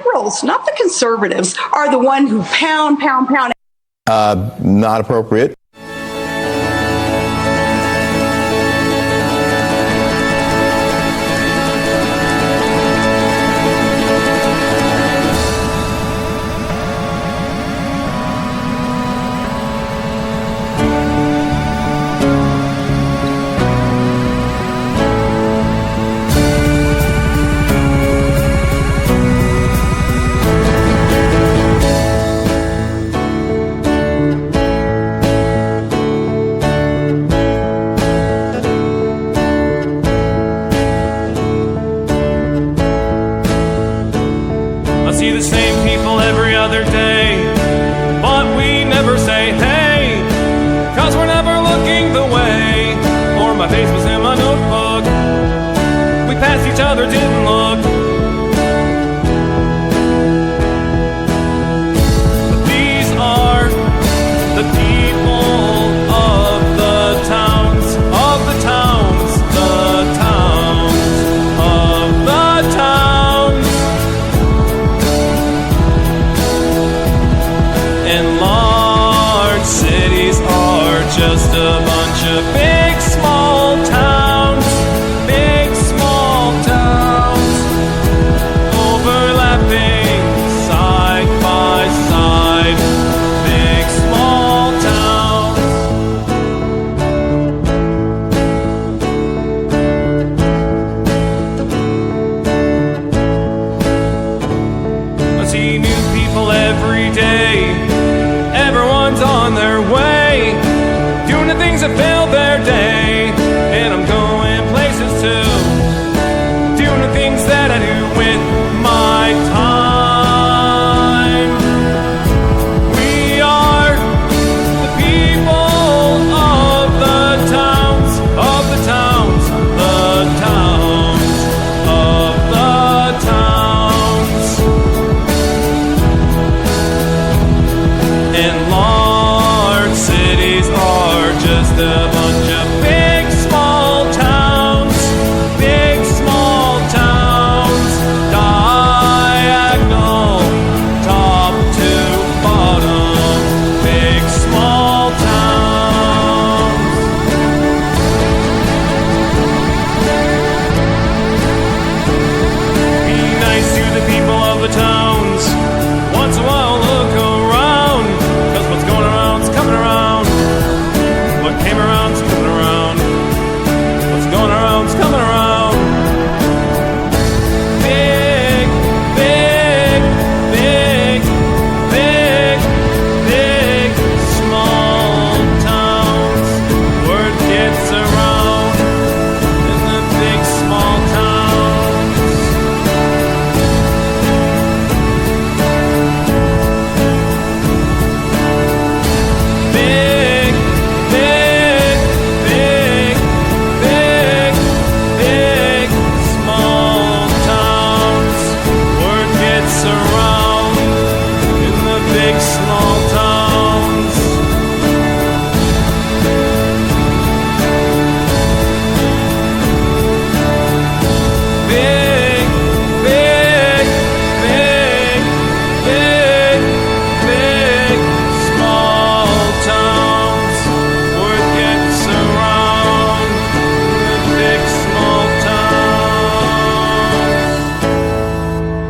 liberals, not the conservatives, are the one who pound. Not appropriate.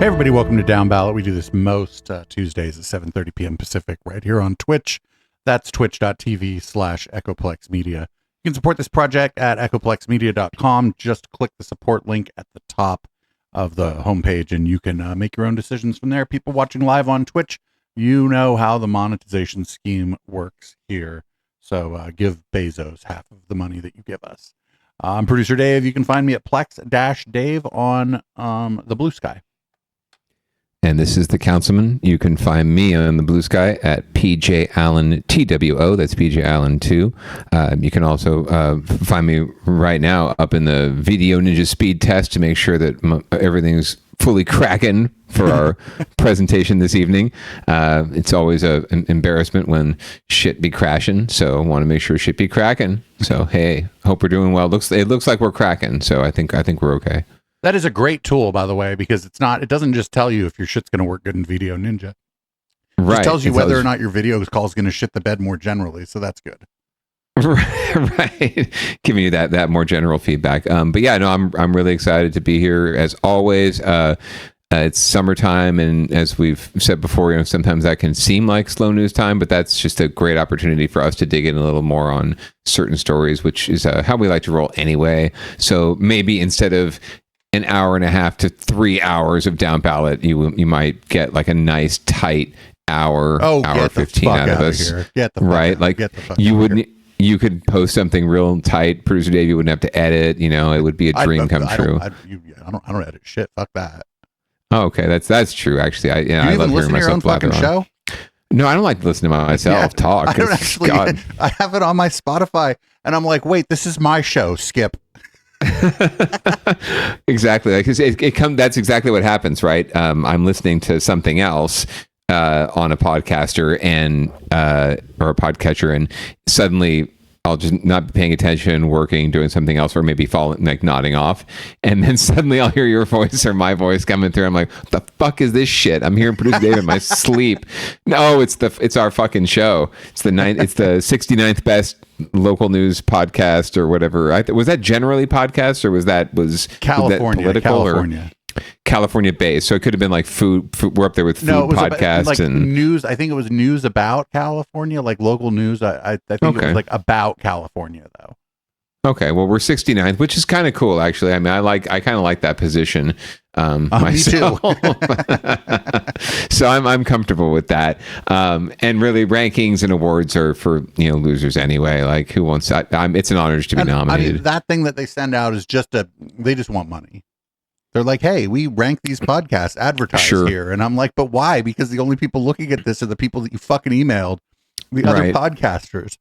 Hey everybody, welcome to Downballot. We do this most Tuesdays at 7:30 p.m. Pacific right here on Twitch. That's twitch.tv/Echoplex Media. You can support this project at echoplexmedia.com. Just click the support link at the top of the homepage and you can make your own decisions from there. People watching live on Twitch, you know how the monetization scheme works here. So give Bezos half of the money that you give us. I'm producer Dave. You can find me at Plex-Dave on the Blue Sky. And this is the Councilman. You can find me on the Blue Sky at PJ Allen TWO. That's PJ Allen 2. You can also find me right now up in the Video Ninja Speed Test to make sure that everything's fully cracking for our presentation this evening. It's always an embarrassment when shit be crashing, so I want to make sure shit be cracking. So hey, hope we're doing well. It looks like we're cracking, so I think we're okay. That is a great tool, by the way, because it doesn't just tell you if your shit's going to work good in Video Ninja. It just tells you whether or not your video call is going to shit the bed more generally. So that's good. Right. Giving you that more general feedback. But yeah, no, I'm really excited to be here as always. It's summertime, and as we've said before, sometimes that can seem like slow news time, but that's just a great opportunity for us to dig in a little more on certain stories, which is how we like to roll anyway. So maybe instead of an hour and a half to 3 hours of down ballot, you might get like a nice tight hour 15 out of us. Get the fuck right? out. Like Get the fuck you out wouldn't. here. You could post something real tight. Producer Dave, you wouldn't have to edit. It would be a dream come true. I don't edit shit. Fuck that. Oh, okay, that's true. Actually, I you love even listen hearing to your own myself fucking show? No, I don't like listening to myself talk. I don't It's- actually. God. I have it on my Spotify, and I'm like, wait, this is my show. Skip. Exactly. Like that's exactly what happens, right? I'm listening to something else on a podcaster and or a podcatcher, and suddenly I'll just not be paying attention, working, doing something else, or maybe falling, like nodding off. And then suddenly I'll hear your voice or my voice coming through. I'm like, what the fuck is this shit? I'm hearing Producer Dave in my sleep. No, it's our fucking show. It's the 69th best local news podcast or whatever. Was that generally podcast, or was that California, political California based? So it could have been like food. We're up there with food podcasts and news. I think it was news about California, like local news. I think it was like about California though. Okay, well, we're 69th, which is kind of cool, actually. I mean, I kind of like that position myself. Me too. So I'm comfortable with that. And really, rankings and awards are for losers anyway. Like, who wants that? It's an honor to be nominated. I mean, that thing that they send out is they just want money. They're like, hey, we rank these podcasts, advertise here. And I'm like, but why? Because the only people looking at this are the people that you fucking emailed, the other podcasters.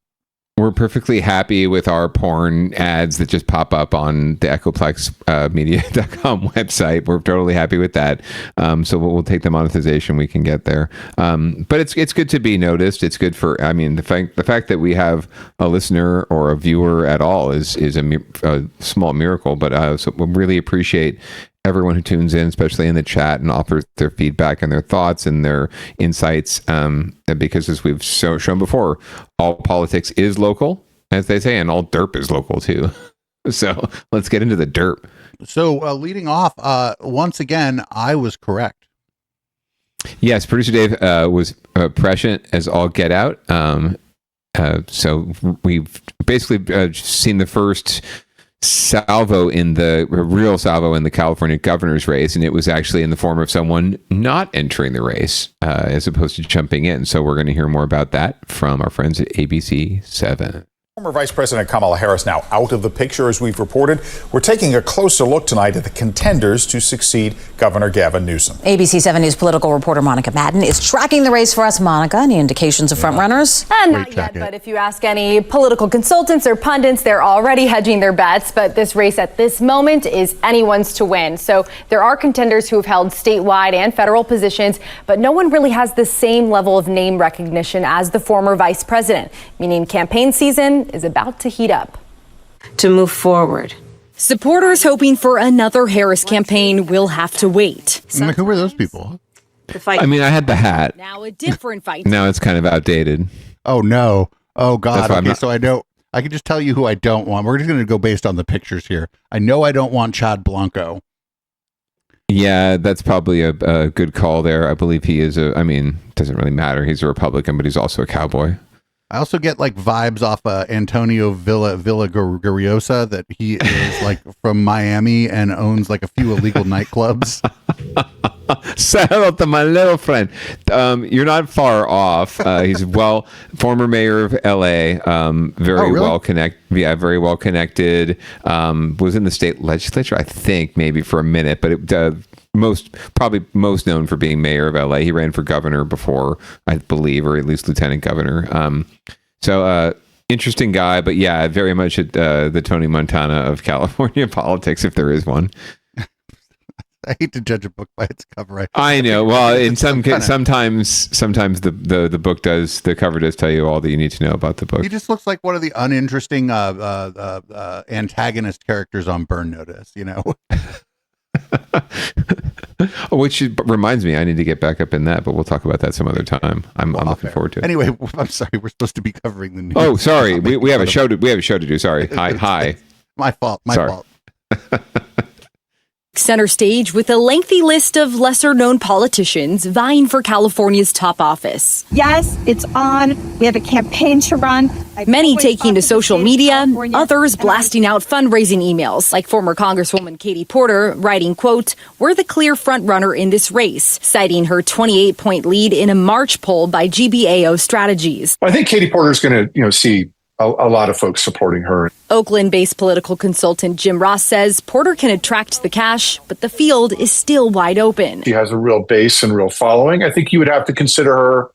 We're perfectly happy with our porn ads that just pop up on the echoplexmedia.com website. We're totally happy with that. So we'll take the monetization we can get there. But it's good to be noticed. It's good for, the fact that we have a listener or a viewer at all is a small miracle. But so we really appreciate everyone who tunes in, especially in the chat, and offers their feedback and their thoughts and their insights. Because as we've shown before, all politics is local, as they say, and all derp is local too. So let's get into the derp. So leading off, once again, I was correct. Yes, Producer Dave was prescient as all get out. So we've basically seen the first real salvo in the California governor's race, and it was actually in the form of someone not entering the race as opposed to jumping in. So we're going to hear more about that from our friends at ABC 7. Former Vice President Kamala Harris now out of the picture, as we've reported. We're taking a closer look tonight at the contenders to succeed Governor Gavin Newsom. ABC 7 News political reporter Monica Madden is tracking the race for us. Monica, any indications of front runners? Not yet, but if you ask any political consultants or pundits, they're already hedging their bets. But this race at this moment is anyone's to win. So there are contenders who have held statewide and federal positions, but no one really has the same level of name recognition as the former vice president, meaning campaign season is about to heat up. To move forward. Supporters hoping for another Harris campaign will have to wait. I'm like, who were those people? I mean, I had the hat. Now a different fight. Now it's kind of outdated. Oh, no. Oh, God. Okay, so I can just tell you who I don't want. We're just going to go based on the pictures here. I know I don't want Chad Blanco. Yeah, that's probably a good call there. I believe he is doesn't really matter. He's a Republican, but he's also a cowboy. I also get like vibes off Antonio Villaraigosa that he is like from Miami and owns like a few illegal nightclubs. Say hello to my little friend. You're not far off. He's former mayor of LA. Very well connected. Yeah, very well connected. Was in the state legislature, I think, maybe for a minute, but probably most known for being mayor of LA. He ran for governor before, I believe, or at least lieutenant governor. So interesting guy, but yeah, very much the Tony Montana of California politics, if there is one. I hate to judge a book by its cover. I know. Well, in sometimes the book does, the cover does tell you all that you need to know about the book. He just looks like one of the uninteresting antagonist characters on Burn Notice, Which reminds me, I need to get back up in that, but we'll talk about that some other time. I'm looking forward to it. Anyway, I'm sorry, we're supposed to be covering the news. Oh, sorry, we have a show to do. Sorry, hi. My fault. Fault. Center stage with a lengthy list of lesser-known politicians vying for California's top office. Yes, it's on. We have a campaign to run. Many taking to social media, others blasting out fundraising emails, like former Congresswoman Katie Porter writing, quote, "We're the clear front runner in this race," citing her 28-point lead in a March poll by GBAO Strategies. I think Katie Porter's going to, see a lot of folks supporting her. Oakland-based political consultant Jim Ross says Porter can attract the cash, but the field is still wide open. She has a real base and real following. I think you would have to consider her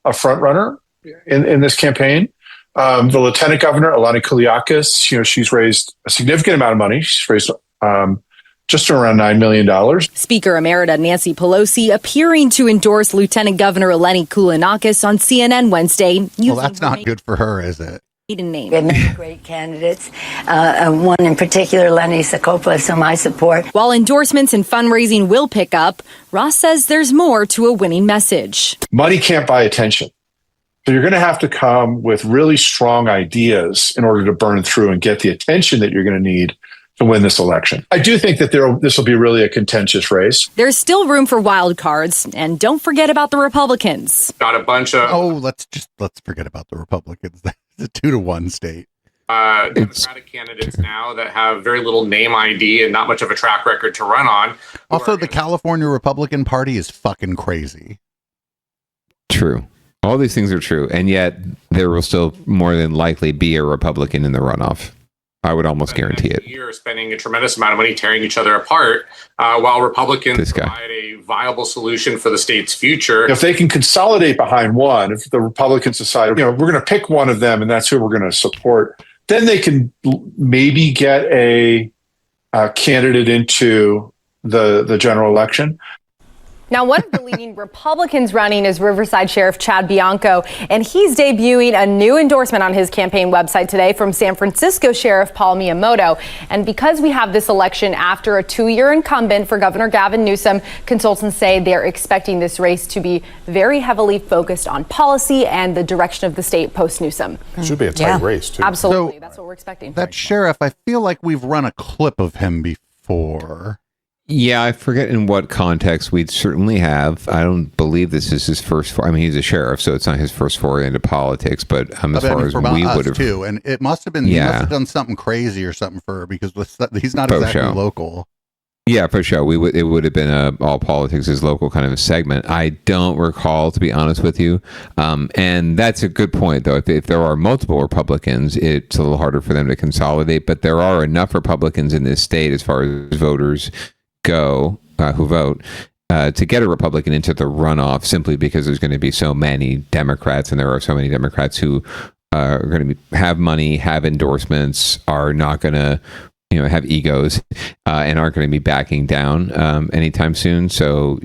a front runner in this campaign. The lieutenant governor, Eleni Kouliakis, she's raised a significant amount of money. She's raised just around $9 million. Speaker Emerita Nancy Pelosi appearing to endorse Lieutenant Governor Eleni Kouliakis on CNN Wednesday. Well, that's not good for her, is it? Name. We have many great candidates. One in particular, Lenny Sakopoulos, whom I support. While endorsements and fundraising will pick up, Ross says there's more to a winning message. Money can't buy attention. So you're going to have to come with really strong ideas in order to burn through and get the attention that you're going to need to win this election. I do think that this will be really a contentious race. There's still room for wild cards, and don't forget about the Republicans. Got a bunch of let's forget about the Republicans. It's a 2-1 state. Democratic candidates now that have very little name ID and not much of a track record to run on. Also, the California Republican Party is fucking crazy. True. All these things are true, and yet there will still more than likely be a Republican in the runoff. I would almost guarantee it. You're spending a tremendous amount of money tearing each other apart, while Republicans provide a viable solution for the state's future. If they can consolidate behind one, if the Republicans decide, we're going to pick one of them and that's who we're going to support, then they can maybe get a candidate into the general election. Now, one of the leading Republicans running is Riverside Sheriff Chad Bianco, and he's debuting a new endorsement on his campaign website today from San Francisco Sheriff Paul Miyamoto. And because we have this election after a 2-year incumbent for Governor Gavin Newsom, consultants say they're expecting this race to be very heavily focused on policy and the direction of the state post-Newsom. It should be a tight race, too. Absolutely. So, that's what we're expecting. That sheriff, I feel like we've run a clip of him before. Yeah, I forget in what context we'd certainly have. I don't believe this is his first. I mean, he's a sheriff, so it's not his first foray into politics. But as far as we would have, too, and it must have been. He must have done something crazy or something for her because he's not exactly local. Yeah, for sure. It would have been a all politics is local kind of a segment. I don't recall, to be honest with you. And that's a good point, though. If there are multiple Republicans, it's a little harder for them to consolidate. But there are enough Republicans in this state, as far as voters go, who vote, to get a Republican into the runoff, simply because there's going to be so many Democrats, and there are so many Democrats who are going to have money, have endorsements, are not going to have egos, and aren't going to be backing down anytime soon. So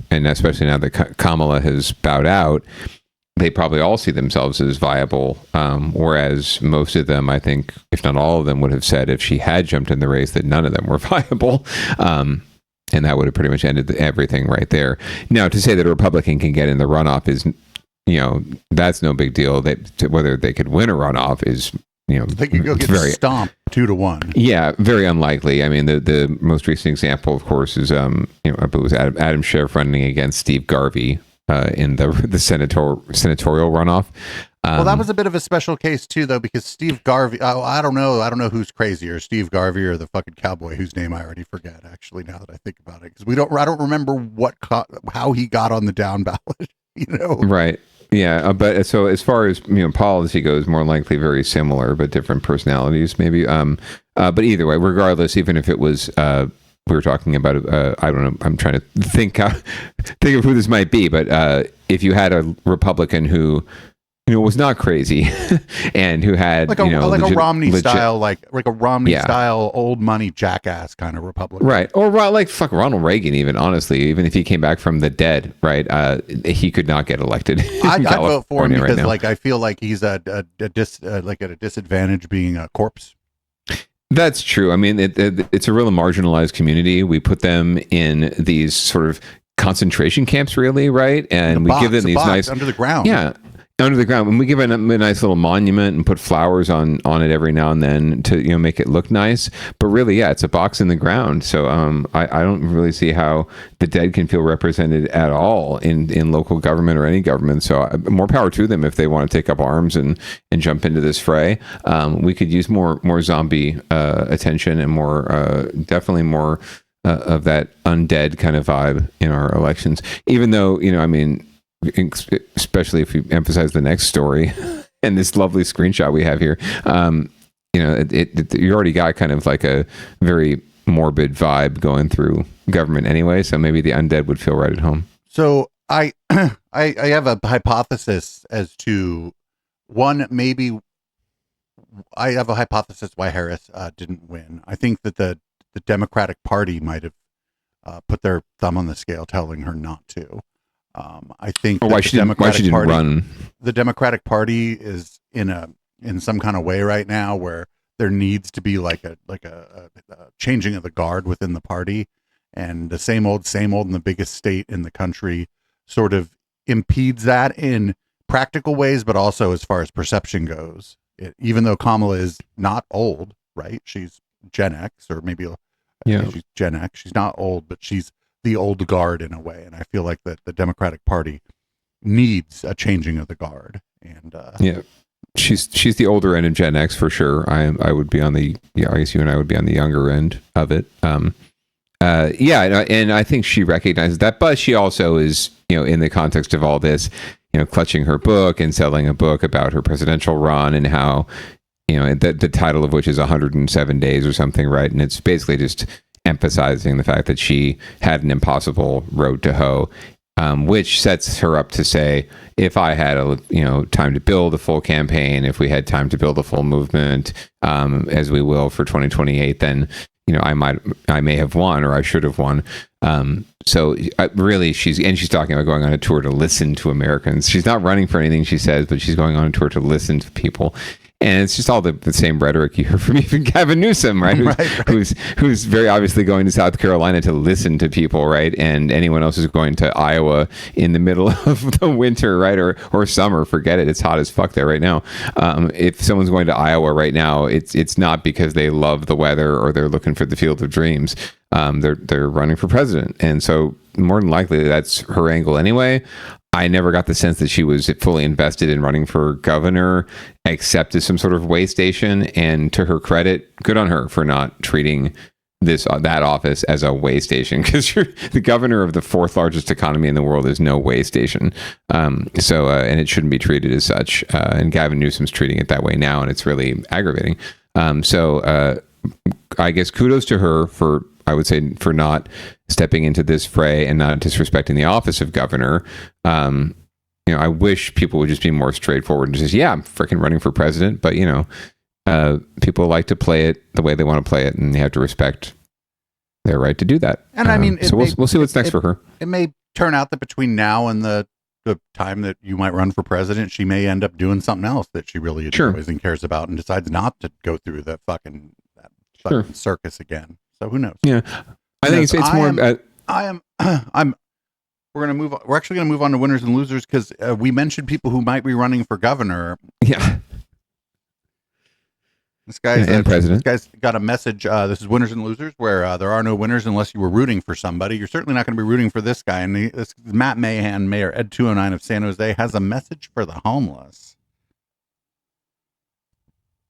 and especially now that Kamala has bowed out, they probably all see themselves as viable, whereas most of them, I think, if not all of them, would have said if she had jumped in the race that none of them were viable. And that would have pretty much ended everything right there. Now, to say that a Republican can get in the runoff is, that's no big deal. Whether they could win a runoff is, they could go get stomped 2-1. Yeah, very unlikely. I mean, the most recent example, of course, is I believe it was Adam Schiff running against Steve Garvey in the senatorial runoff. Well, that was a bit of a special case too, though, because Steve Garvey. I don't know who's crazier, Steve Garvey or the fucking cowboy whose name I already forget. Actually, now that I think about it, because I don't remember how he got on the down ballot. Right. Yeah, but so as far as policy goes, more likely very similar, but different personalities maybe. But either way, regardless, even if it was. We were talking about, I don't know, I'm trying to think of who this might be, but if you had a Republican who, was not crazy and who had, like a Romney style, like a Romney style old money jackass kind of Republican. Right. Or like fuck Ronald Reagan, even, honestly, even if he came back from the dead, right? He could not get elected. I'd vote for him because I feel like he's at a disadvantage being a corpse. That's true. I mean, it's a real marginalized community. We put them in these sort of concentration camps, really, right? And we give them these nice under the ground. Yeah, under the ground. And we give it a nice little monument and put flowers on it every now and then to make it look nice. But really, yeah, it's a box in the ground. So I don't really see how the dead can feel represented at all in local government or any government. So more power to them if they want to take up arms and jump into this fray. We could use more zombie attention and more definitely more of that undead kind of vibe in our elections. Even though I mean, especially if you emphasize the next story and this lovely screenshot we have here, you already got kind of like a very morbid vibe going through government anyway. So maybe the undead would feel right at home. So I have a hypothesis as to maybe I have a hypothesis why Harris didn't win. I think that the Democratic Party might have put their thumb on the scale telling her not to. I think why she didn't run. The Democratic Party is in some kind of way right now where there needs to be like a changing of the guard within the party, and the same old in the biggest state in the country sort of impedes that in practical ways, but also as far as perception goes. Even though Kamala is not old, right? She's Gen X, or maybe she's Gen X. She's not old, but she's the old guard in a way, and I feel like that the Democratic Party needs a changing of the guard. And she's the older end of Gen X for sure. I would be on I guess you and I would be on the younger end of it. And I think she recognizes that, but she also is in the context of all this, clutching her book and selling a book about her presidential run and how the title of which is 107 days or something, right? And it's basically just emphasizing the fact that she had an impossible road to hoe, which sets her up to say, if I had time to build a full campaign, if we had time to build a full movement, as we will for 2028, then I may have won, or I should have won. So really, she's talking about going on a tour to listen to Americans. She's not running for anything, she says, but she's going on a tour to listen to people. And it's just all the same rhetoric you hear from even Gavin Newsom, right? Who's very obviously going to South Carolina to listen to people, right? And anyone else is going to Iowa in the middle of the winter, right? Or summer, forget it. It's hot as fuck there right now. If someone's going to Iowa right now, it's not because they love the weather or they're looking for the field of dreams. They're running for president. And so more than likely that's her angle anyway. I never got the sense that she was fully invested in running for governor, except as some sort of way station. And to her credit, good on her for not treating that office as a way station, because you're the governor of the fourth largest economy in the world is no way station. And it shouldn't be treated as such. And Gavin Newsom's treating it that way now, and it's really aggravating. I guess kudos to her for not stepping into this fray and not disrespecting the office of governor. I wish people would just be more straightforward and just, I'm freaking running for president. But, people like to play it the way they want to play it, and they have to respect their right to do that. And I mean, we'll see what's next for her. It may turn out that between now and the time that you might run for president, she may end up doing something else that she really enjoys and cares about, and decides not to go through that fucking circus again. So who knows? Yeah, I think it's more. We're actually gonna move on to winners and losers, because we mentioned people who might be running for governor. Yeah. This guy's president. This guy's got a message. This is winners and losers, where there are no winners unless you were rooting for somebody. You're certainly not going to be rooting for this guy. And this Matt Mahan, Mayor Ed 209 of San Jose, has a message for the homeless.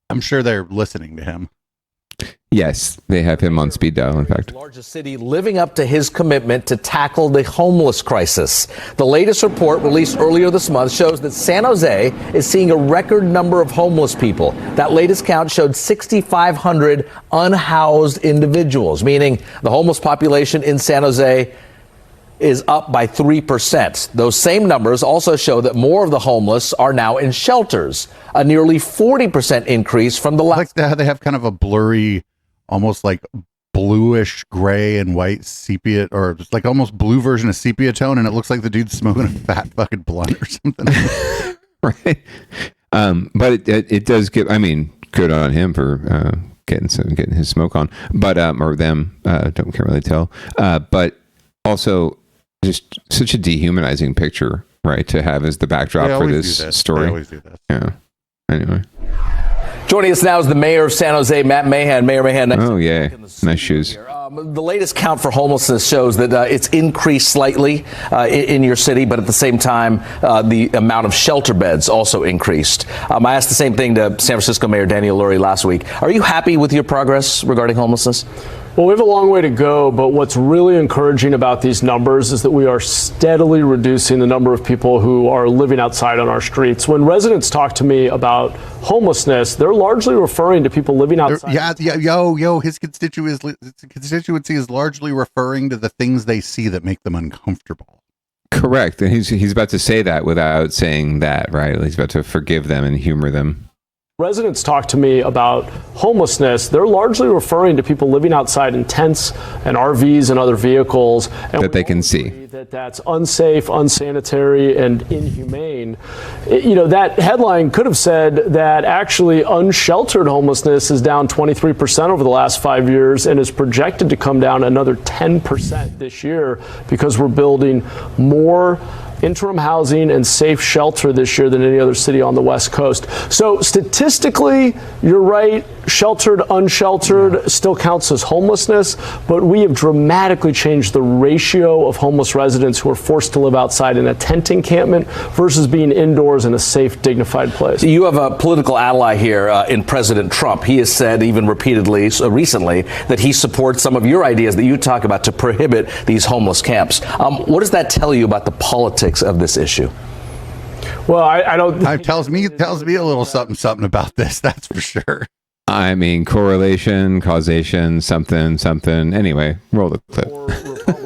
I'm sure they're listening to him. Yes, they have him on speed dial, in fact. Largest city living up to his commitment to tackle the homeless crisis. The latest report released earlier this month shows that San Jose is seeing a record number of homeless people. That latest count showed 6,500 unhoused individuals, meaning the homeless population in San Jose is up by 3%. Those same numbers also show that more of the homeless are now in shelters, a nearly 40% increase from the last. Like they have kind of a blurry, almost like bluish gray and white sepia, or just like almost blue version of sepia tone, and it looks like the dude's smoking a fat fucking blunt or something. Right. But it does give, I mean, good on him for getting his smoke on, but or them, can't really tell. But also just such a dehumanizing picture, right, to have as the backdrop for this story. They always do this. Yeah. Anyway. Joining us now is the mayor of San Jose, Matt Mahan. Mayor Mahan. Oh, yeah. Nice shoes. The latest count for homelessness shows that it's increased slightly in your city, but at the same time, the amount of shelter beds also increased. I asked the same thing to San Francisco Mayor Daniel Lurie last week. Are you happy with your progress regarding homelessness? Well, we have a long way to go, but what's really encouraging about these numbers is that we are steadily reducing the number of people who are living outside on our streets. When residents talk to me about homelessness, they're largely referring to people living outside. His constituency is largely referring to the things they see that make them uncomfortable. Correct. And he's about to say that without saying that, right? He's about to forgive them and humor them. Residents talk to me about homelessness. They're largely referring to people living outside in tents and RVs and other vehicles. And that they can see. That's unsafe, unsanitary, and inhumane. That headline could have said that actually unsheltered homelessness is down 23% over the last 5 years and is projected to come down another 10% this year because we're building more interim housing and safe shelter this year than any other city on the West Coast. So statistically, you're right, sheltered, unsheltered still counts as homelessness, but we have dramatically changed the ratio of homeless residents who are forced to live outside in a tent encampment versus being indoors in a safe, dignified place. You have a political ally here in President Trump. He has said, even repeatedly, recently, that he supports some of your ideas that you talk about to prohibit these homeless camps. What does that tell you about the politics of this issue? Well, I don't. It tells me a little something about this. That's for sure. I mean, correlation, causation, something. Anyway, roll the clip.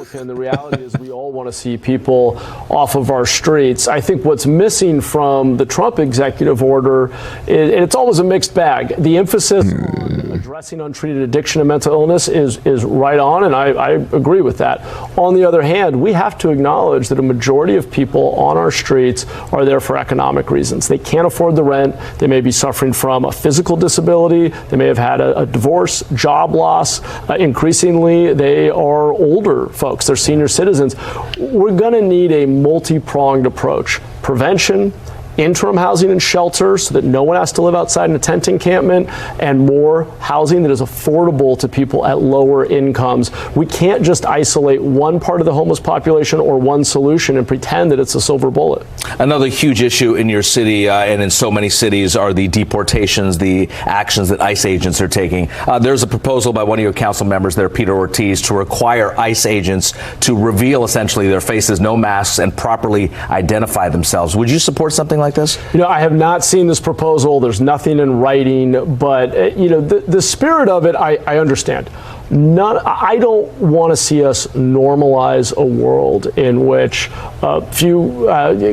Republican, the reality is we all want to see people off of our streets. I think what's missing from the Trump executive order, it's always a mixed bag. The emphasis on addressing untreated addiction and mental illness is right on, and I agree with that. On the other hand, we have to acknowledge that a majority of people on our streets are there for economic reasons. They can't afford the rent. They may be suffering from a physical disability. They may have had a divorce, job loss. Increasingly, they are older folks. They're senior citizens. We're going to need a multi-pronged approach. Prevention, interim housing and shelter so that no one has to live outside in a tent encampment, and more housing that is affordable to people at lower incomes. We can't just isolate one part of the homeless population or one solution and pretend that it's a silver bullet. Another huge issue in your city and in so many cities are the deportations, the actions that ICE agents are taking. There's a proposal by one of your council members there, Peter Ortiz, to require ICE agents to reveal essentially their faces, no masks, and properly identify themselves. Would you support something like this? I have not seen this proposal. There's nothing in writing, but the spirit of it, I understand. I don't want to see us normalize a world in which a few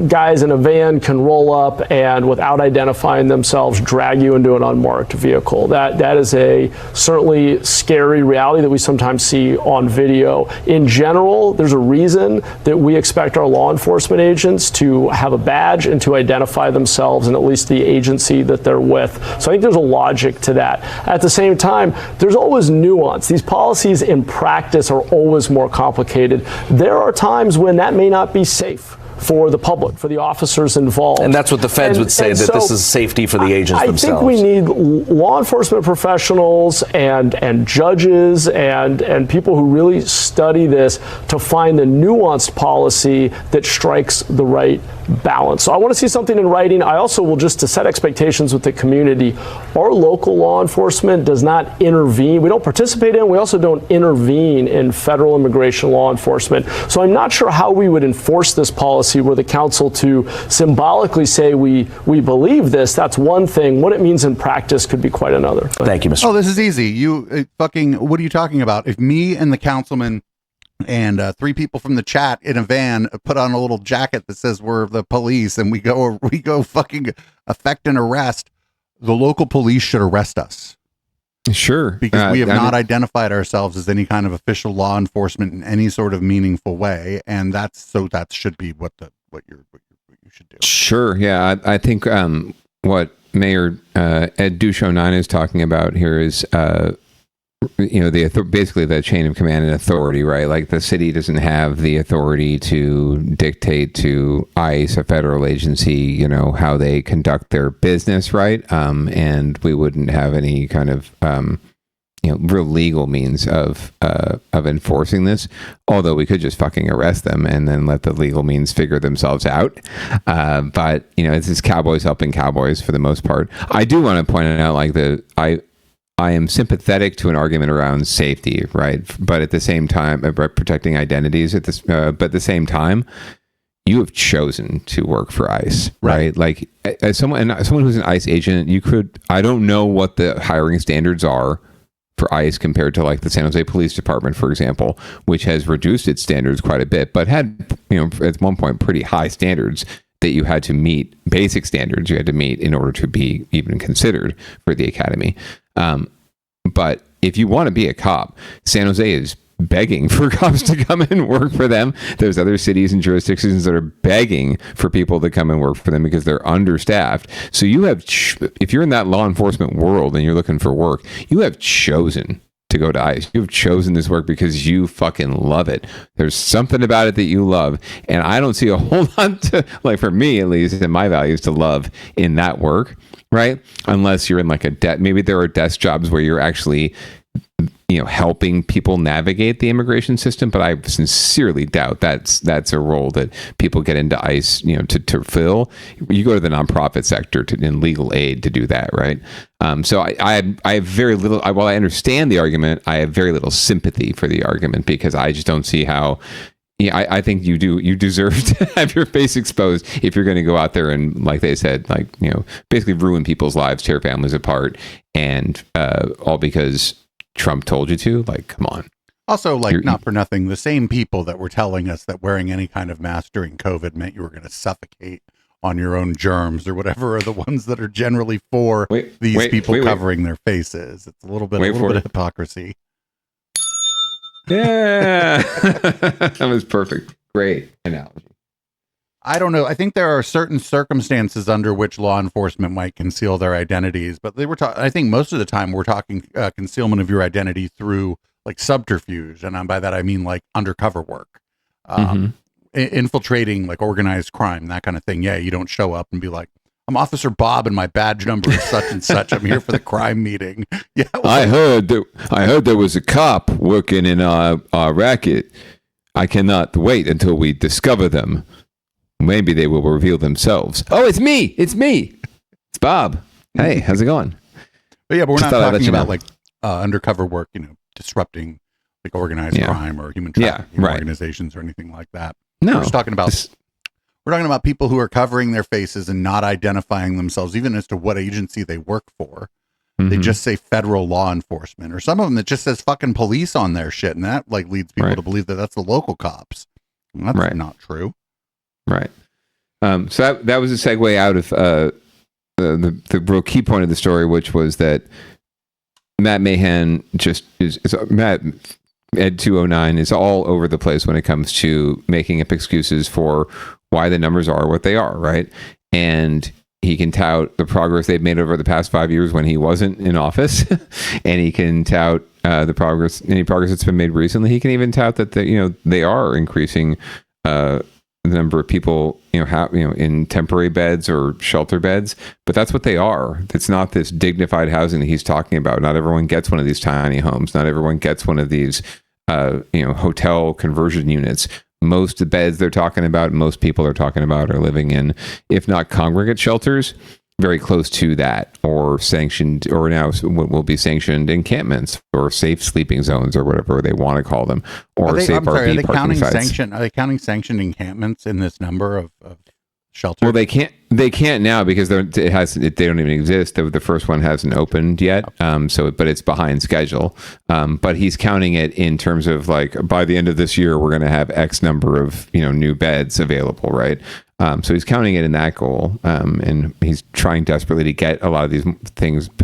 guys in a van can roll up and, without identifying themselves, drag you into an unmarked vehicle. That is a certainly scary reality that we sometimes see on video. In general, there's a reason that we expect our law enforcement agents to have a badge and to identify themselves and at least the agency that they're with. So I think there's a logic to that. At the same time, there's always nuance. These policies in practice are always more complicated. There are times when that may not be safe for the public, for the officers involved. And that's what the feds would say, that this is safety for the agents themselves. I think we need law enforcement professionals and judges and people who really study this to find the nuanced policy that strikes the right balance. So I want to see something in writing. I also will, just to set expectations with the community, our local law enforcement does not intervene. We don't participate in, we also don't intervene in federal immigration law enforcement. So I'm not sure how we would enforce this policy were the council to symbolically say we believe this. That's one thing. What it means in practice could be quite another. Thank you, Mr. Oh, this is easy. What are you talking about? If me and the councilman and 3 people from the chat in a van put on a little jacket that says we're the police and we go fucking effect an arrest, the local police should arrest us. Sure. Because we have not identified ourselves as any kind of official law enforcement in any sort of meaningful way. And that should be what you should do. Sure. Yeah. I think Mayor Ed Duchon is talking about here is, basically the chain of command and authority, right? Like the city doesn't have the authority to dictate to ICE, a federal agency, how they conduct their business, right? And we wouldn't have any kind of, real legal means of enforcing this. Although we could just fucking arrest them and then let the legal means figure themselves out. But it's just cowboys helping cowboys for the most part. I do want to point out, I am sympathetic to an argument around safety, right? But at the same time, protecting identities. But at the same time, you have chosen to work for ICE, right? Like as someone who's an ICE agent, I don't know what the hiring standards are for ICE compared to like the San Jose Police Department, for example, which has reduced its standards quite a bit, but had, at one point pretty high standards that you had to meet, basic standards you had to meet in order to be even considered for the academy. But if you want to be a cop, San Jose is begging for cops to come and work for them. There's other cities and jurisdictions that are begging for people to come and work for them because they're understaffed. So you have, if you're in that law enforcement world and you're looking for work, you have chosen to go to ICE. You've chosen this work because you fucking love it. There's something about it that you love. And I don't see a whole lot to, like for me at least, in my values to love in that work, right? Unless you're in like maybe there are desk jobs where you're actually helping people navigate the immigration system, but I sincerely doubt that's a role that people get into ICE, to fill. You go to the nonprofit sector in legal aid to do that, right? So I have very little. While I understand the argument, I have very little sympathy for the argument because I just don't see how. I think you deserve to have your face exposed if you're going to go out there and, like they said, basically ruin people's lives, tear families apart, and all because Trump told you to. Like, come on. Also, not for nothing, the same people that were telling us that wearing any kind of mask during COVID meant you were going to suffocate on your own germs or whatever are the ones that are generally for these people covering their faces. It's a little bit of hypocrisy. Yeah. That was perfect. Great analogy. I don't know. I think there are certain circumstances under which law enforcement might conceal their identities, but I think most of the time we're talking concealment of your identity through like subterfuge. And by that, I mean like undercover work, infiltrating like organized crime, that kind of thing. Yeah. You don't show up and be like, I'm Officer Bob and my badge number is such and such. I'm here for the crime meeting. Yeah. I heard there was a cop working in our racket. I cannot wait until we discover them. Maybe they will reveal themselves. Oh, it's me. It's Bob. Hey, how's it going? But yeah, but we're not talking about like undercover work, disrupting like organized crime or human trafficking organizations or anything like that. No, we're just talking about people who are covering their faces and not identifying themselves, even as to what agency they work for. Mm-hmm. They just say federal law enforcement, or some of them that just says fucking police on their shit, and that like leads people to believe that that's the local cops. And that's not true. Right. So that was a segue out of the real key point of the story, which was that Matt Mahan Matt Ed 209 is all over the place when it comes to making up excuses for why the numbers are what they are, right? And he can tout the progress they've made over the past 5 years when he wasn't in office, and he can tout any progress that's been made recently. He can even tout that they are increasing the number of people in temporary beds or shelter beds, but that's what they are. It's not this dignified housing that he's talking about. Not everyone gets one of these tiny homes. Not everyone gets one of these hotel conversion units. Most of the beds they're talking about, most people are talking about, are living in, if not congregate shelters, very close to that, or sanctioned, or now what will be sanctioned encampments or safe sleeping zones or whatever they want to call them, or safe RV parking sites. Are they counting sanctioned encampments in this number of shelters? Well, they can't now because they don't even exist. The first one hasn't opened yet, but it's behind schedule. But he's counting it in terms of like, by the end of this year, we're going to have X number of new beds available, right? So he's counting it in that goal, and he's trying desperately to get a lot of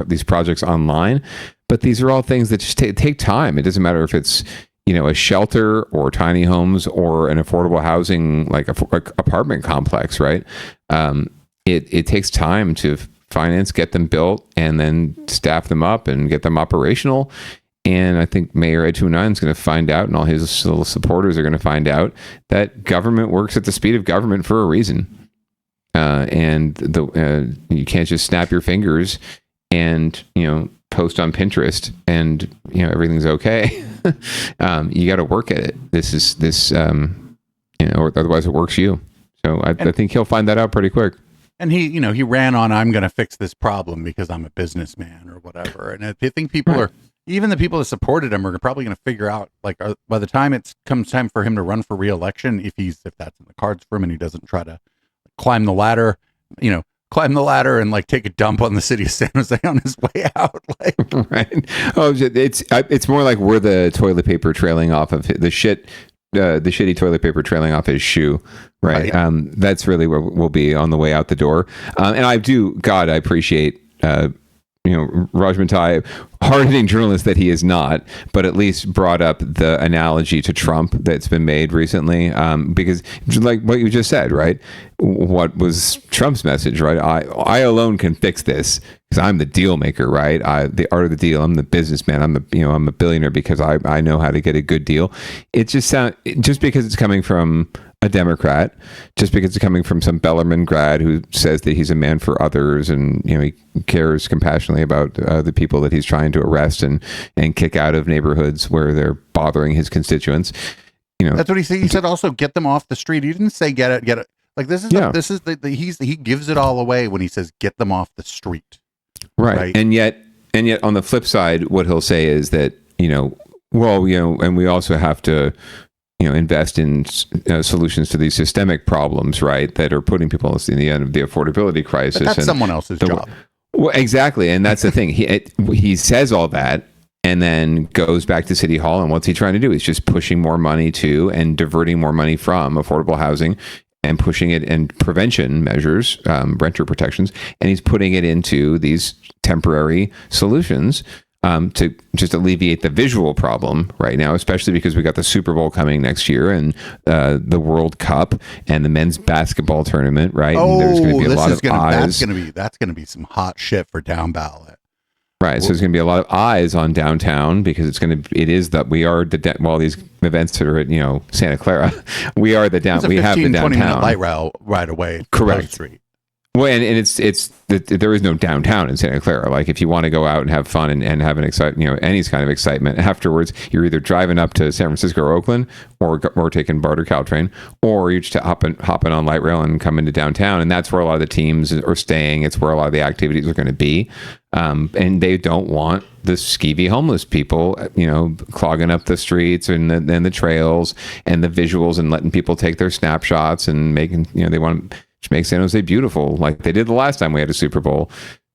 these projects online. But these are all things that just take time. It doesn't matter if it's a shelter or tiny homes or an affordable housing like apartment complex, right? It takes time to finance, get them built, and then staff them up and get them operational. And I think Mayor Ed 209 is going to find out, and all his little supporters are going to find out, that government works at the speed of government for a reason. And you can't just snap your fingers and, post on Pinterest and, everything's okay. You got to work at it. Or otherwise it works you. So I think he'll find that out pretty quick. And he ran on, I'm going to fix this problem because I'm a businessman or whatever. And I think people are, even the people that supported him are probably going to figure out, like, by the time it comes time for him to run for re-election, if that's in the cards for him and he doesn't try to climb the ladder and like take a dump on the city of San Jose on his way out. Like, right. Oh, it's more like we're the toilet paper trailing off of the shitty toilet paper trailing off his shoe. Right. That's really where we'll be on the way out the door. And I appreciate, Raj Matai, hard-hitting journalist that he is not, but at least brought up the analogy to Trump that's been made recently, because like what you just said, right? What was Trump's message, right? I alone can fix this because I'm the deal maker, right? The art of the deal. I'm the businessman. I'm a billionaire because I know how to get a good deal. It just because it's coming from a Democrat, just because it's coming from some Bellarmine grad who says that he's a man for others and he cares compassionately about the people that he's trying to arrest and kick out of neighborhoods where they're bothering his constituents. That's what he said. He said also get them off the street. He didn't say get it. Like this is he gives it all away when he says get them off the street. Right. And yet on the flip side, what he'll say is that and we also have to invest in solutions to these systemic problems, right, that are putting people in the end of the affordability crisis. But that's someone else's job. Well, exactly, and that's the thing. He says all that, and then goes back to City Hall, and what's he trying to do? He's just pushing more money to and diverting more money from affordable housing and pushing it in prevention measures, renter protections, and he's putting it into these temporary solutions to just alleviate the visual problem right now, especially because we got the Super Bowl coming next year and the World Cup and the men's basketball tournament, right? Oh, and there's going to be a lot of eyes. That's going to be some hot shit for down ballot. Right. So there's going to be a lot of eyes on downtown because while these events are at, Santa Clara, we are we have the downtown 20-minute light rail right away. Correct. Street. Well, and there is no downtown in Santa Clara. Like if you want to go out and have fun and have any kind of excitement afterwards, you're either driving up to San Francisco or Oakland, or taking BART or Caltrain, or you're just hopping on light rail and coming to downtown, and that's where a lot of the teams are staying. It's where a lot of the activities are going to be, and they don't want the skeevy homeless people, clogging up the streets and the trails and the visuals and letting people take their snapshots and making they want to make San Jose beautiful like they did the last time we had a Super Bowl.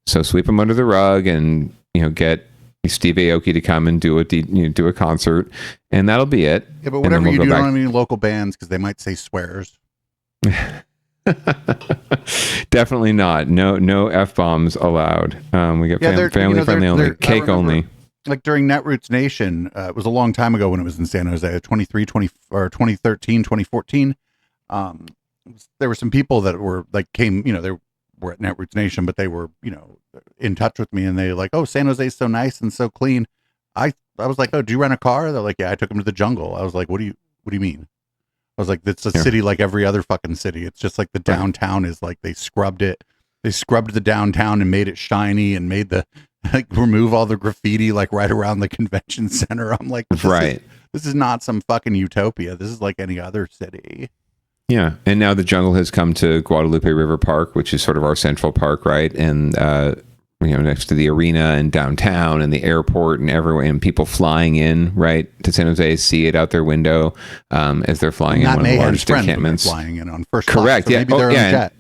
So sweep them under the rug and get Steve Aoki to come and do a concert, and that'll be it. Yeah, but whatever you do, don't have any local bands because they might say swears. Definitely not. No F-bombs allowed. We get family friendly only, cake only. Like during Netroots Nation, it was a long time ago when it was in San Jose, 2013, 2014. There were some people that were like they were at Netroots Nation, but they were in touch with me, and they like, oh, San Jose's so nice and so clean. I was like, oh, do you rent a car? They're like, yeah, I took them to the jungle. I was like, what do you mean? I was like, it's a city like every other fucking city. It's just like the downtown is like they scrubbed it. They scrubbed the downtown and made it shiny and made remove all the graffiti like right around the convention center. I'm like, this is not some fucking utopia. This is like any other city. Yeah, and now the jungle has come to Guadalupe River Park, which is sort of our central park, right? And next to the arena and downtown and the airport and everywhere, and people flying in right to San Jose see it out their window as they're flying in one of the largest encampments. Flying in on first correct, class, so maybe their own jet.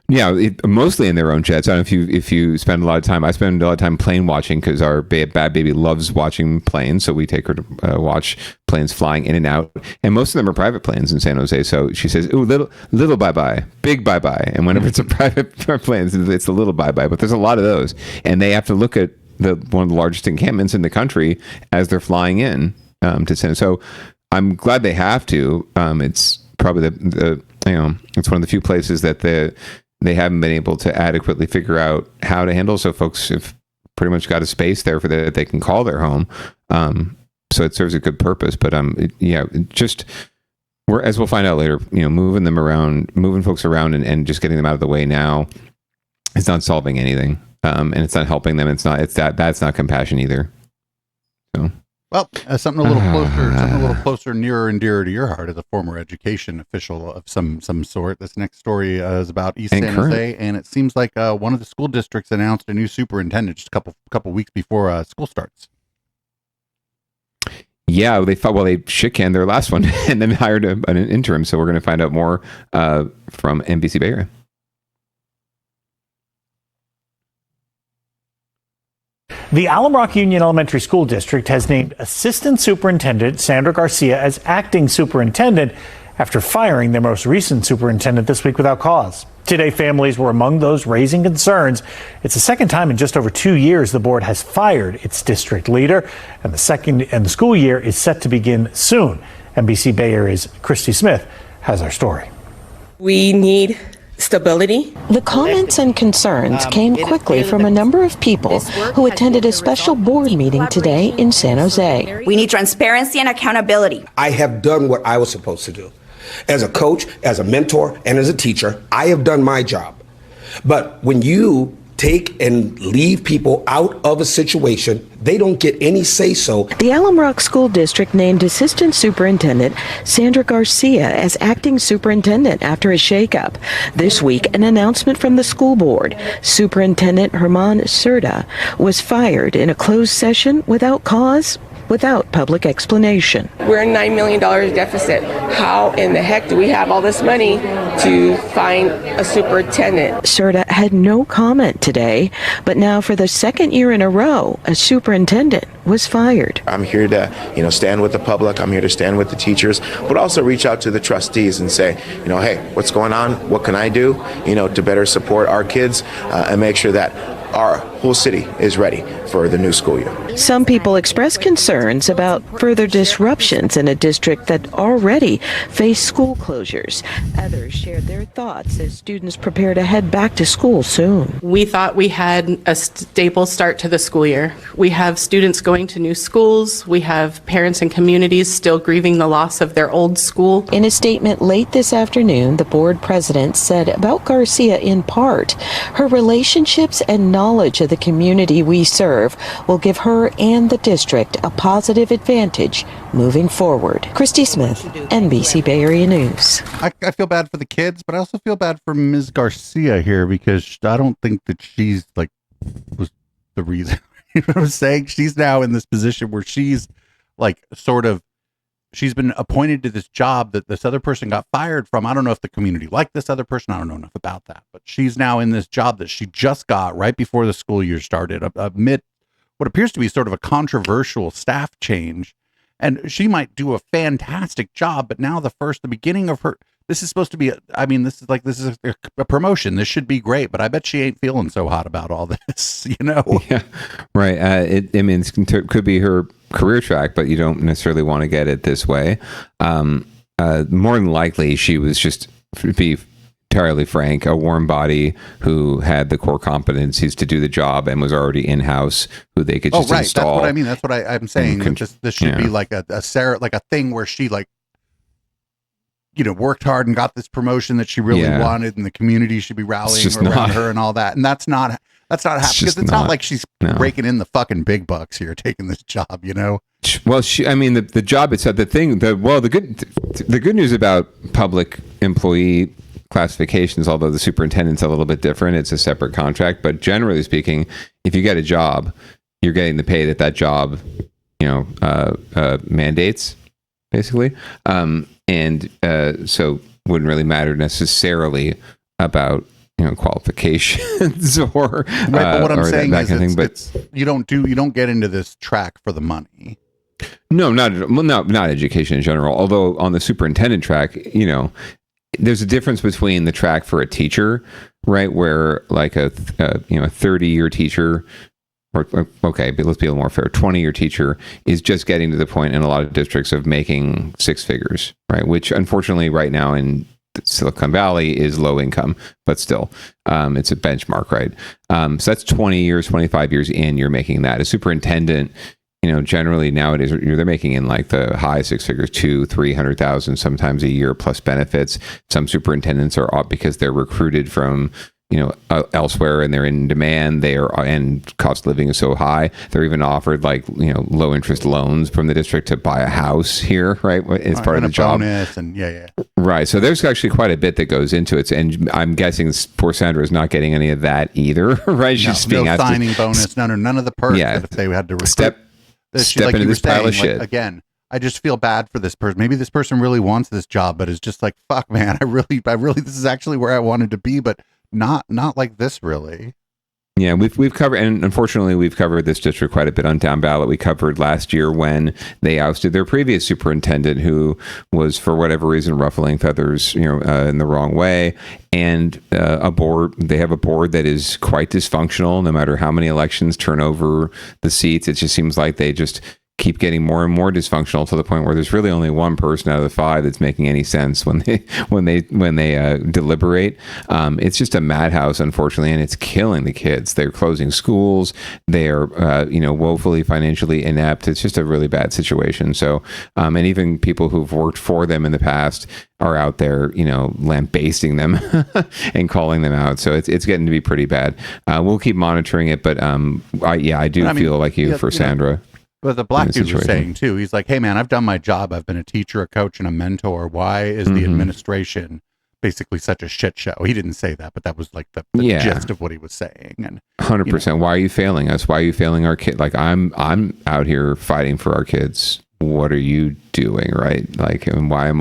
Yeah, mostly in their own jets. I don't know if you spend a lot of time. I spend a lot of time plane watching because our bad baby loves watching planes. So we take her to watch planes flying in and out. And most of them are private planes in San Jose. So she says, "Ooh, little bye-bye, big bye-bye." And whenever it's a private plane, it's a little bye-bye. But there's a lot of those. And they have to look at one of the largest encampments in the country as they're flying in to San Jose. So I'm glad they have to. It's probably it's one of the few places that they haven't been able to adequately figure out how to handle. So folks have pretty much got a space there for that they can call their home. So it serves a good purpose. But just as we'll find out later, moving folks around and just getting them out of the way now, it's not solving anything, and it's not helping them. That's not compassion either. So. Well, something a little closer, nearer and dearer to your heart as a former education official of some sort. This next story is about East San Jose, and it seems like one of the school districts announced a new superintendent just a couple weeks before school starts. Yeah, they shit-canned their last one and then hired an interim. So we're going to find out more from NBC Bay Area. The Alum Rock Union Elementary School District has named Assistant Superintendent Sandra Garcia as acting superintendent after firing their most recent superintendent this week without cause. Today, families were among those raising concerns. It's the second time in just over 2 years the board has fired its district leader, and the school year is set to begin soon. NBC Bay Area's Christy Smith has our story. We need stability. The comments and concerns came quickly from a number of people who attended a special board meeting today in San Jose. We need transparency and accountability. I have done what I was supposed to do. As a coach, as a mentor, and as a teacher, I have done my job. But when you take and leave people out of a situation, they don't get any say-so. The Alum Rock School District named Assistant Superintendent Sandra Garcia as acting superintendent after a shakeup. This week, an announcement from the school board. Superintendent Herman Serta was fired in a closed session without cause, without public explanation. We're a $9 million deficit. How in the heck do we have all this money to find a superintendent? Serta had no comment today, but now for the second year in a row, a superintendent was fired. I'm here to, stand with the public. I'm here to stand with the teachers, but also reach out to the trustees and say, hey, what's going on? What can I do, to better support our kids and make sure that our whole city is ready for the new school year. Some people expressed concerns about further disruptions in a district that already faced school closures. Others shared their thoughts as students prepare to head back to school soon. We thought we had a stable start to the school year. We have students going to new schools. We have parents and communities still grieving the loss of their old school. In a statement late this afternoon, the board president said about Garcia in part, her relationships and knowledge of the community we serve will give her and the district a positive advantage moving forward. Christy Smith, NBC Bay Area News. I feel bad for the kids, but I also feel bad for Ms. Garcia here because I don't think that she's was the reason. You know what I'm saying? She's now in this position where she's she's been appointed to this job that this other person got fired from. I don't know if the community liked this other person. I don't know enough about that, but she's now in this job that she just got right before the school year started, amid what appears to be sort of a controversial staff change. And she might do a fantastic job, but now the beginning of her, this is supposed to be, this is a promotion. This should be great, but I bet she ain't feeling so hot about all this, Yeah, right. It could be her career track, but you don't necessarily want to get it this way. More than likely, she was just, to be entirely frank, a warm body who had the core competencies to do the job and was already in-house, who they could just install. That's what I mean. That's what I'm saying. This should be like a thing where she worked hard and got this promotion that she really wanted, and the community should be rallying around her and all that. And that's not happening because it's not like she's raking in the fucking big bucks here, taking this job, Well, the job itself, the good news about public employee classifications, although the superintendent's a little bit different, it's a separate contract, but generally speaking, if you get a job, you're getting the pay that job, mandates, basically. So wouldn't really matter necessarily about qualifications or right. But what I'm saying that is, kind of thing. But you don't get into this track for the money. No, not education in general. Although on the superintendent track, there's a difference between the track for a teacher, right, where like a 30-year teacher. Okay, but let's be a little more fair. 20-year teacher is just getting to the point in a lot of districts of making six figures, right? Which unfortunately right now in Silicon Valley is low income, but still, it's a benchmark, right? So that's 20 years, 25 years in, you're making that. A superintendent, generally nowadays they're making in like the high six figures, 200,000-300,000 sometimes a year plus benefits. Some superintendents are up because they're recruited from elsewhere and they're in demand. And cost of living is so high. They're even offered like low interest loans from the district to buy a house here, right? It's part of the job. Bonus and yeah. Right. So there's actually quite a bit that goes into it, and I'm guessing poor Sandra is not getting any of that either, right? She's being asked signing bonus, none of the perks. Yeah, that if they had to recruit. step like into this pile of shit. Again, I just feel bad for this person. Maybe this person really wants this job, but is just like, fuck, man, I really, this is actually where I wanted to be, but not like this, really. Yeah, we've covered, and unfortunately, we've covered this district quite a bit on Down Ballot. We covered last year when they ousted their previous superintendent, who was, for whatever reason, ruffling feathers, in the wrong way. And they have a board that is quite dysfunctional. No matter how many elections turn over the seats, it just seems like they just keep getting more and more dysfunctional to the point where there's really only one person out of the five that's making any sense when they deliberate. It's just a madhouse, unfortunately, and it's killing the kids. They're closing schools. They are woefully financially inept. It's just a really bad situation. So and even people who've worked for them in the past are out there lambasting them and calling them out. So it's getting to be pretty bad. We'll keep monitoring it, but I do feel like you for Sandra. But the black dude was saying too, he's like, hey man, I've done my job. I've been a teacher, a coach, and a mentor. Why is the administration basically such a shit show? He didn't say that, but that was like the gist of what he was saying. And 100%. Why are you failing us? Why are you failing our kid? Like I'm out here fighting for our kids. What are you doing? Right? Like, and why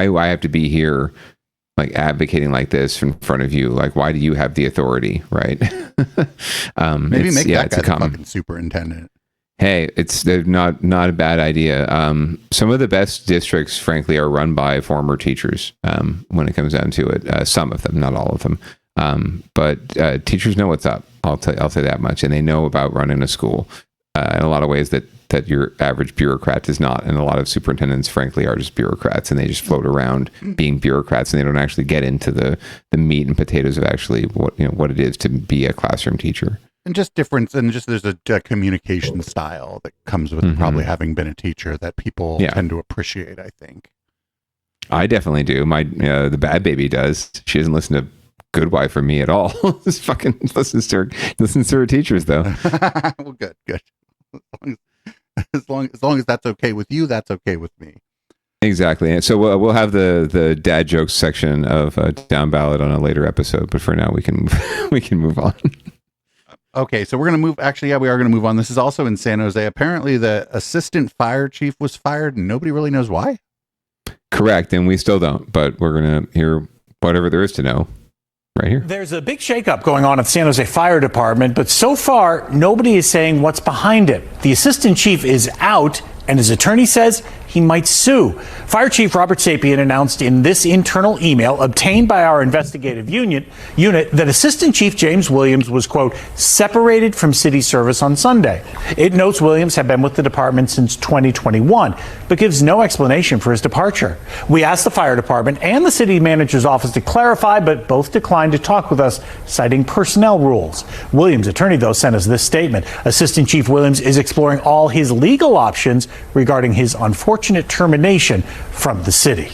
do I have to be here, like advocating like this in front of you? Like, why do you have the authority? Right? Maybe make that guy the fucking superintendent. Hey, it's not a bad idea. Some of the best districts, frankly, are run by former teachers. When it comes down to it, some of them, not all of them, but teachers know what's up. I'll say that much, and they know about running a school in a lot of ways that your average bureaucrat does not. And a lot of superintendents, frankly, are just bureaucrats, and they just float around being bureaucrats, and they don't actually get into the meat and potatoes of actually what it is to be a classroom teacher. And just difference, and just there's a communication style that comes with probably having been a teacher that people tend to appreciate, I think. I definitely do. The bad baby does. She doesn't listen to Good Wife or me at all. Just fucking listens to her teachers, though. Well, good. As long as that's okay with you, that's okay with me. Exactly. And so we'll have the dad jokes section of Down Ballot on a later episode, but for now we can move on. Okay, so we're going to move. Actually, we are going to move on. This is also in San Jose. Apparently, the assistant fire chief was fired, and nobody really knows why. Correct, and we still don't, but we're going to hear whatever there is to know right here. There's a big shakeup going on at the San Jose Fire Department, but so far, nobody is saying what's behind it. The assistant chief is out, and his attorney says he might sue. Fire Chief Robert Sapien announced in this internal email obtained by our investigative unit that Assistant Chief James Williams was, quote, separated from city service on Sunday. It notes Williams had been with the department since 2021, but gives no explanation for his departure. We asked the fire department and the city manager's office to clarify, but both declined to talk with us, citing personnel rules. Williams' attorney, though, sent us this statement. Assistant Chief Williams is exploring all his legal options regarding his unfortunate termination from the city.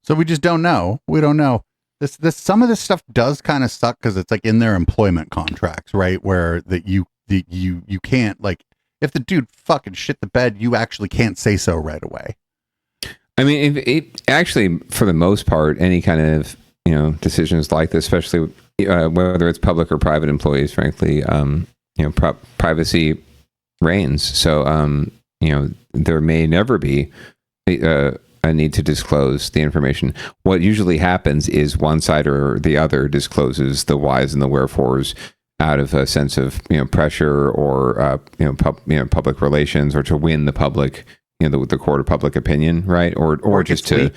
So we just don't know. We don't know. Some of this stuff does kind of suck because it's like in their employment contracts, right? Where that you can't, like, if the dude fucking shit the bed, you actually can't say so right away. I mean, it actually, for the most part, any kind of decisions like this, especially whether it's public or private employees, frankly, privacy reigns. So there may never be a need to disclose the information. What usually happens is one side or the other discloses the whys and the wherefores out of a sense of pressure or public relations, or to win the public, the court of public opinion, right? Or just to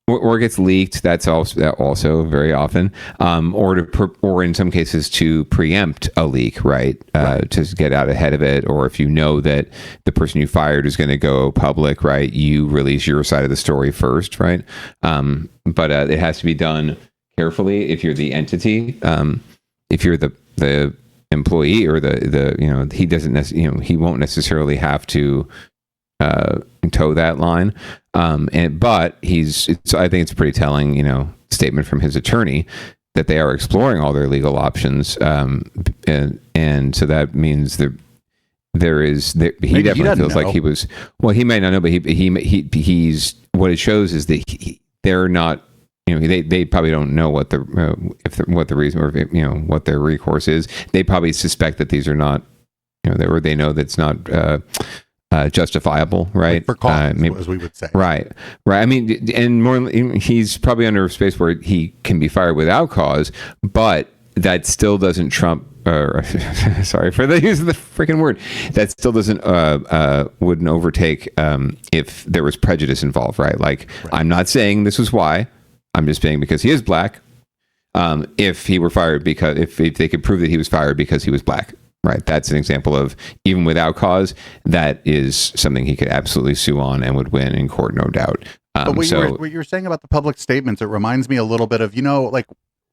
or gets leaked. That's also very often, or in some cases to preempt a leak, right? To get out ahead of it, or if you know that the person you fired is going to go public, right? You release your side of the story first, right? But it has to be done carefully. If you're the entity, if you're the employee or the he doesn't he won't necessarily have to toe that line. But I think it's a pretty telling, statement from his attorney that they are exploring all their legal options. And so that means he definitely feels like he was, well, he might not know, but he's, what it shows is that they're not, they probably don't know what the reason, or what their recourse is. They probably suspect that these are not, they know that's not, justifiable, right? For cause, as we would say. Right. I mean, and more, he's probably under a space where he can be fired without cause, but that still doesn't trump. Sorry for the use of the freaking word. That still wouldn't overtake if there was prejudice involved, right? Like, I'm not saying this is why. I'm just saying because he is black. If he were fired if they could prove that he was fired because he was black. Right, that's an example of, even without cause, that is something he could absolutely sue on and would win in court, no doubt. But what you were saying about the public statements, it reminds me a little bit of, like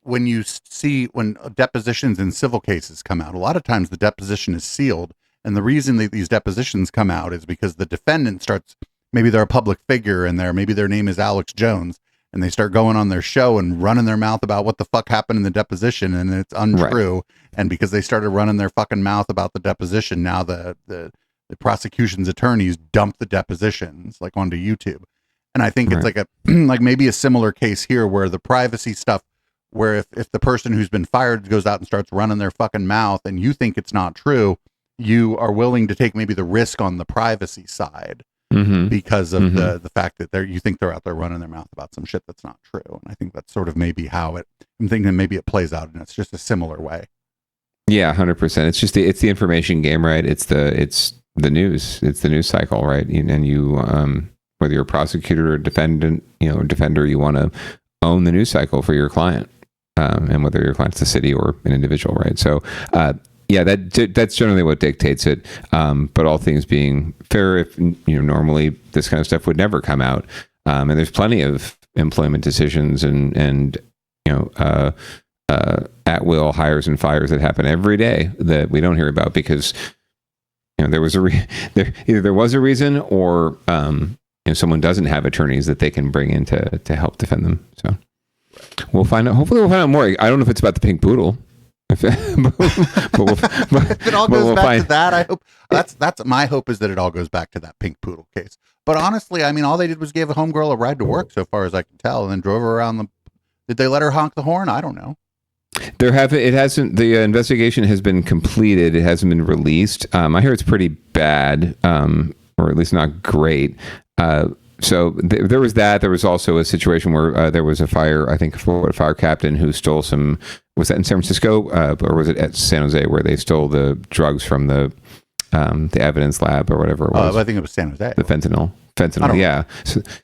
when you see when depositions in civil cases come out, a lot of times the deposition is sealed. And the reason that these depositions come out is because the defendant starts, maybe they're a public figure and maybe their name is Alex Jones, and they start going on their show and running their mouth about what the fuck happened in the deposition, and it's untrue. Right. And because they started running their fucking mouth about the deposition, now the prosecution's attorneys dump the depositions like onto YouTube. And I think it's like like maybe a similar case here where the privacy stuff, where if the person who's been fired goes out and starts running their fucking mouth and you think it's not true, you are willing to take maybe the risk on the privacy side. Because of the fact that you think they're out there running their mouth about some shit that's not true. And I think that's sort of maybe how I'm thinking maybe it plays out, and it's just a similar way. Yeah, 100%. It's just the information game, right? It's the news. It's the news cycle, right? And you, whether you're a prosecutor or defendant, defender, you want to own the news cycle for your client, and whether your client's the city or an individual, right? So, yeah, that's generally what dictates it. But all things being fair, if normally this kind of stuff would never come out, and there's plenty of employment decisions and at will hires and fires that happen every day that we don't hear about because there was either there was a reason or someone doesn't have attorneys that they can bring in to help defend them. So we'll find out. Hopefully, we'll find out more. I don't know if it's about the pink poodle. But if it all goes back to that, I hope that's my hope is that it all goes back to that pink poodle case. But honestly, I mean, all they did was give a homegirl a ride to work, so far as I can tell, and then drove her around Did they let her honk the horn? I don't know. The investigation has been completed. It hasn't been released. I hear it's pretty bad, or at least not great. So there was that. There was also a situation where there was a fire captain who stole some. Was that in San Francisco, or was it at San Jose where they stole the drugs from the evidence lab or whatever it was? I think it was San Jose. The fentanyl, yeah.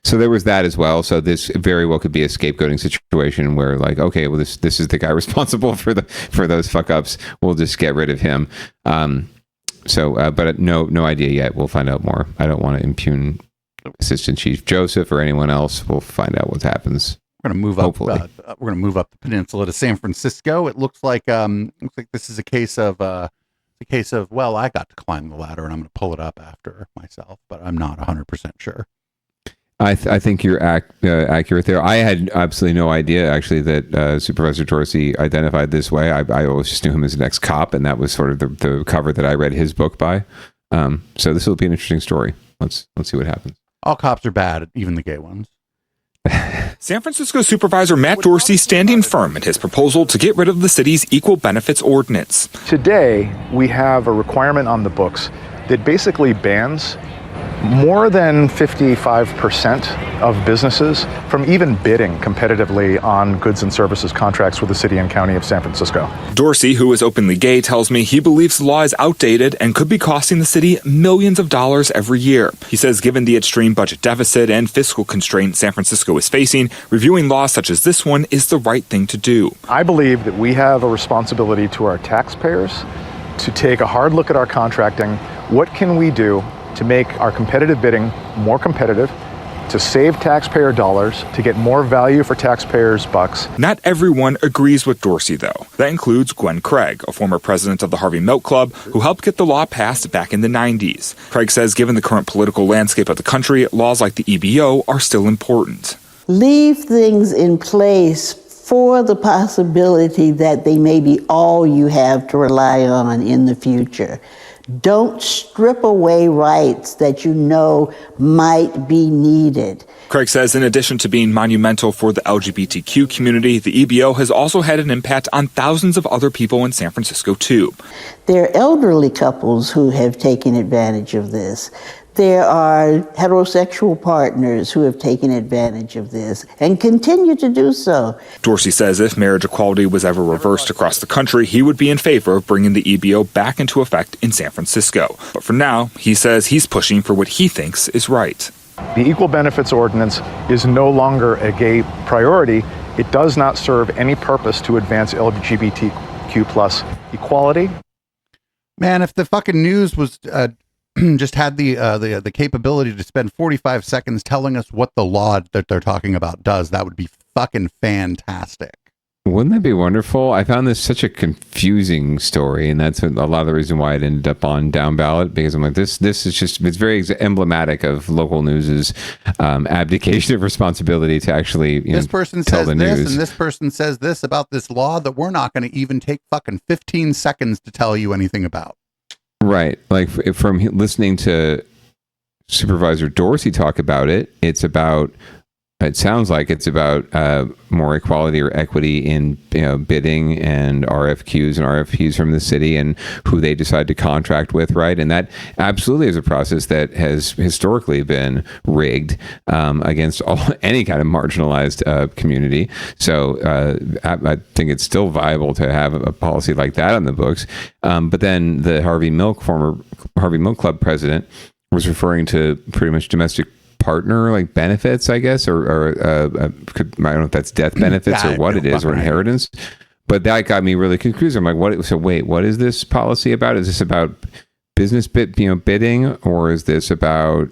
So there was that as well. So this very well could be a scapegoating situation where, like, okay, well, this is the guy responsible for those fuck ups. We'll just get rid of him. But no idea yet. We'll find out more. I don't want to impugn Assistant Chief Joseph or anyone else. We'll find out what happens. We're going to move up. Hopefully. We're going to move up the peninsula to San Francisco. It looks like this is a case of well, I got to climb the ladder and I'm going to pull it up after myself, but I'm not 100% sure. I think you're accurate there. I had absolutely no idea actually that Supervisor Dorsey identified this way. I always just knew him as an ex-cop, and that was sort of the cover that I read his book by. So this will be an interesting story. Let's see what happens. All cops are bad, even the gay ones. San Francisco Supervisor Matt Dorsey standing firm in his proposal to get rid of the city's equal benefits ordinance. Today, we have a requirement on the books that basically bans more than 55% of businesses from even bidding competitively on goods and services contracts with the city and county of San Francisco. Dorsey, who is openly gay, tells me he believes the law is outdated and could be costing the city millions of dollars every year. He says given the extreme budget deficit and fiscal constraints San Francisco is facing, reviewing laws such as this one is the right thing to do. I believe that we have a responsibility to our taxpayers to take a hard look at our contracting. What can we do to make our competitive bidding more competitive, to save taxpayer dollars, to get more value for taxpayers' bucks? Not everyone agrees with Dorsey, though. That includes Gwen Craig, a former president of the Harvey Milk Club, who helped get the law passed back in the 90s. Craig says given the current political landscape of the country, laws like the EBO are still important. Leave things in place for the possibility that they may be all you have to rely on in the future. Don't strip away rights that you know might be needed. Craig says in addition to being monumental for the LGBTQ community, the EBO has also had an impact on thousands of other people in San Francisco, too. There are elderly couples who have taken advantage of this. There are heterosexual partners who have taken advantage of this and continue to do so. Dorsey says if marriage equality was ever reversed across the country, he would be in favor of bringing the EBO back into effect in San Francisco. But for now, he says he's pushing for what he thinks is right. The Equal Benefits Ordinance is no longer a gay priority. It does not serve any purpose to advance LGBTQ plus equality. Man, if the fucking news was just had the capability to spend 45 seconds telling us what the law that they're talking about does, that would be fucking fantastic. Wouldn't that be wonderful? I found this such a confusing story, and that's a lot of the reason why it ended up on Downballot, because I'm like, this is just, it's very emblematic of local news's abdication of responsibility to actually this person tell says the this news. and this person says this about this law that we're not going to even take fucking 15 seconds to tell you anything about. Right. Like from listening to Supervisor Dorsey talk about it, it sounds like it's about more equality or equity in bidding and RFQs from the city and who they decide to contract with, right? And that absolutely is a process that has historically been rigged against any kind of marginalized community. So I think it's still viable to have a policy like that on the books. But then the former Harvey Milk Club president was referring to pretty much domestic partner like benefits, I guess, or I don't know if that's death benefits or what it is, or inheritance. But that got me really confused. I'm like, what? So wait, what is this policy about? Is this about business bidding, or is this about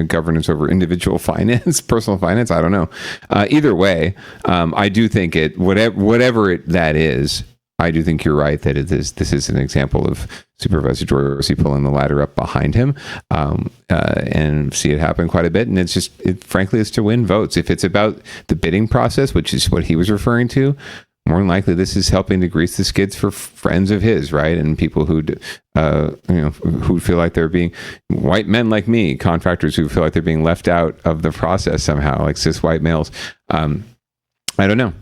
governance over individual finance, personal finance? I don't know. Either way, I do think whatever that is. I do think you're right that this is an example of Supervisor Dorsey pulling the ladder up behind him, and see it happen quite a bit. And frankly, it's to win votes. If it's about the bidding process, which is what he was referring to, more than likely this is helping to grease the skids for friends of his, right? And people who feel like they're being, white men like me, contractors who feel like they're being left out of the process somehow, like cis white males. I don't know.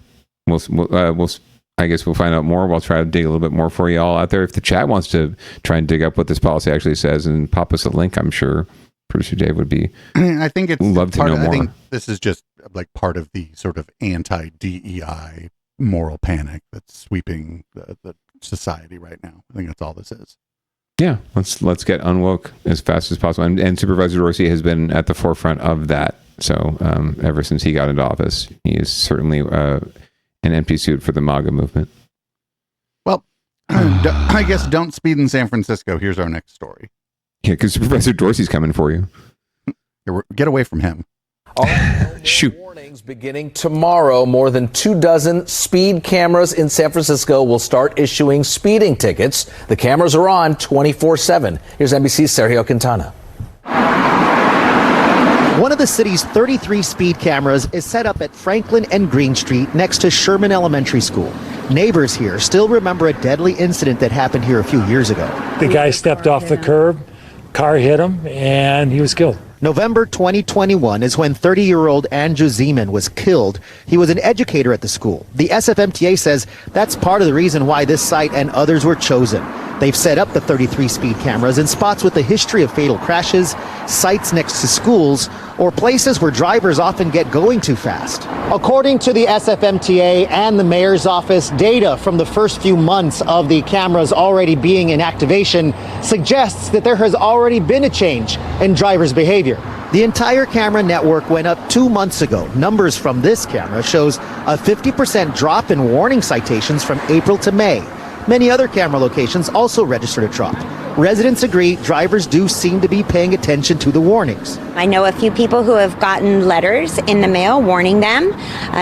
I guess we'll find out more. We'll try to dig a little bit more for you all out there. If the chat wants to try and dig up what this policy actually says and pop us a link, I'm sure Producer Dave would be. I think it's love to know more. I think this is just like part of the sort of anti-DEI moral panic that's sweeping the society right now. I think that's all this is. Yeah, let's get unwoke as fast as possible. And Supervisor Dorsey has been at the forefront of that. So ever since he got into office, he is certainly an empty suit for the MAGA movement. Well, I guess don't speed in San Francisco. Here's our next story. Yeah, because Professor Dorsey's coming for you. Get away from him. Shoot. Warnings beginning tomorrow. More than 24 speed cameras in San Francisco will start issuing speeding tickets. The cameras are on 24/7. Here's NBC's Sergio Quintana. One of the city's 33 speed cameras is set up at Franklin and Green Street next to Sherman Elementary School. Neighbors here still remember a deadly incident that happened here a few years ago. The guy stepped off the curb, car hit him, and he was killed. November 2021 is when 30-year-old Andrew Zeman was killed. He was an educator at the school. The SFMTA says that's part of the reason why this site and others were chosen. They've set up the 33 speed cameras in spots with a history of fatal crashes, sites next to schools, or places where drivers often get going too fast. According to the SFMTA and the mayor's office, data from the first few months of the cameras already being in activation suggests that there has already been a change in drivers' behavior. The entire camera network went up 2 months ago. Numbers from this camera shows a 50% drop in warning citations from April to May. Many other camera locations also registered a drop. Residents agree drivers do seem to be paying attention to the warnings. I know a few people who have gotten letters in the mail warning them,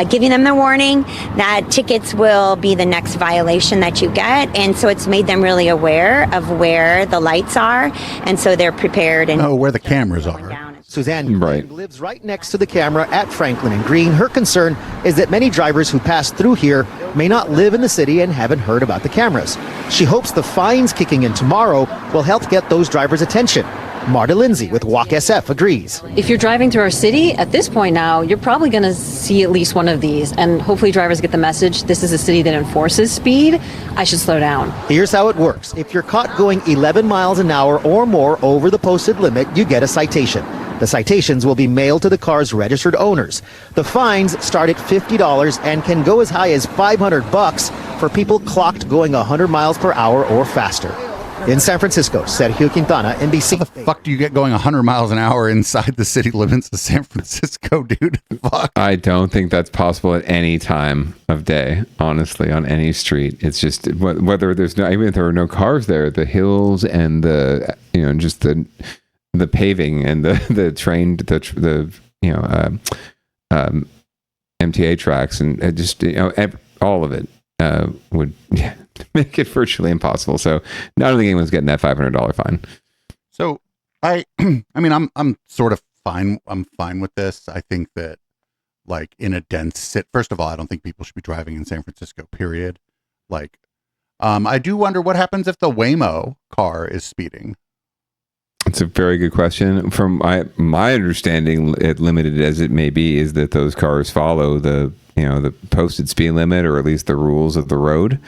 giving them the warning that tickets will be the next violation that you get. And so it's made them really aware of where the lights are. And so they're prepared. And where the cameras are. Suzanne lives right next to the camera at Franklin and Green. Her concern is that many drivers who pass through here may not live in the city and haven't heard about the cameras. She hopes the fines kicking in tomorrow will help get those drivers' attention. Marta Lindsay with Walk SF agrees. If you're driving through our city, at this point now, you're probably going to see at least one of these. And hopefully drivers get the message, this is a city that enforces speed. I should slow down. Here's how it works. If you're caught going 11 miles an hour or more over the posted limit, you get a citation. The citations will be mailed to the car's registered owners. The fines start at $50 and can go as high as $500 for people clocked going 100 miles per hour or faster. In San Francisco, Sergio Quintana, NBC. How the fuck do you get going 100 miles an hour inside the city limits of San Francisco, dude? Fuck. I don't think that's possible at any time of day, honestly, on any street. It's just whether there's no, even if there are no cars there, the hills and the, just the paving and the train, MTA tracks and just, all of it would make it virtually impossible. So not only anyone's getting that $500 fine. So I mean, I'm sort of fine. I'm fine with this. I think that like in a dense first of all, I don't think people should be driving in San Francisco, period. Like, I do wonder what happens if the Waymo car is speeding. It's a very good question. From my understanding, limited as it may be, is that those cars follow the posted speed limit, or at least the rules of the road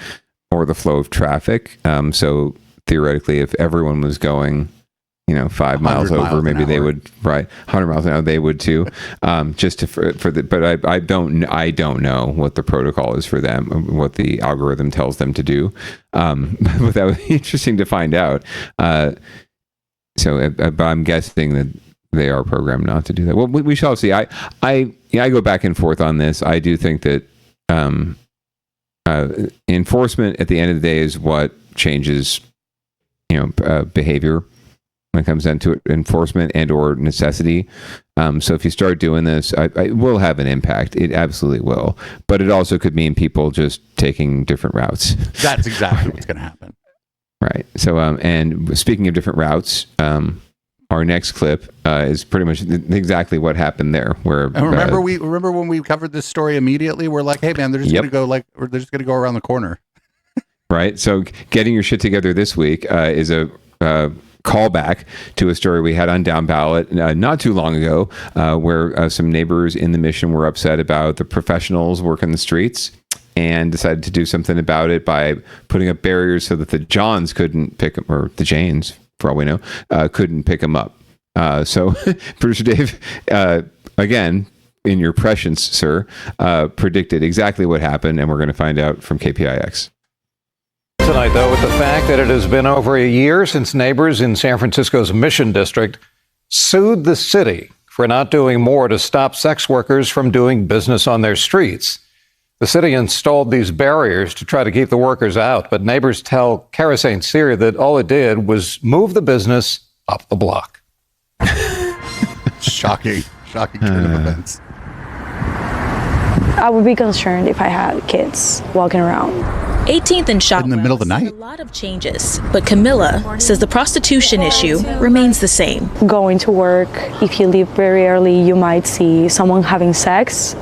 or the flow of traffic. So theoretically, if everyone was going, 5 miles over, maybe they would, 100 miles an hour, they would too. But I don't know what the protocol is for them, what the algorithm tells them to do. But that would be interesting to find out. But I'm guessing that they are programmed not to do that. Well, we shall see. I go back and forth on this. I do think that enforcement at the end of the day is what changes, behavior when it comes down to enforcement and or necessity. So if you start doing this, it will have an impact. It absolutely will. But it also could mean people just taking different routes. That's exactly what's going to happen. Right. So, and speaking of different routes, our next clip is pretty much exactly what happened there. Where and remember when we covered this story immediately? We're like, hey man, they're just going to go around the corner. Right. So, getting your shit together this week is a callback to a story we had on Downballot not too long ago, where some neighbors in the Mission were upset about the professionals working the streets, and decided to do something about it by putting up barriers so that the Johns couldn't pick them, or the Janes, for all we know, couldn't pick them up. So producer Dave, again, in your prescience, sir, predicted exactly what happened, and we're going to find out from KPIX. Tonight, though, with the fact that it has been over a year since neighbors in San Francisco's Mission District sued the city for not doing more to stop sex workers from doing business on their streets. The city installed these barriers to try to keep the workers out, but neighbors tell Kara St. Cyr that all it did was move the business up the block. Shocking turn of events. I would be concerned if I had kids walking around. 18th and Shotwell in the middle of the night. A lot of changes, but Camilla says the prostitution issue remains the same. Going to work, if you leave very early, you might see someone having sex,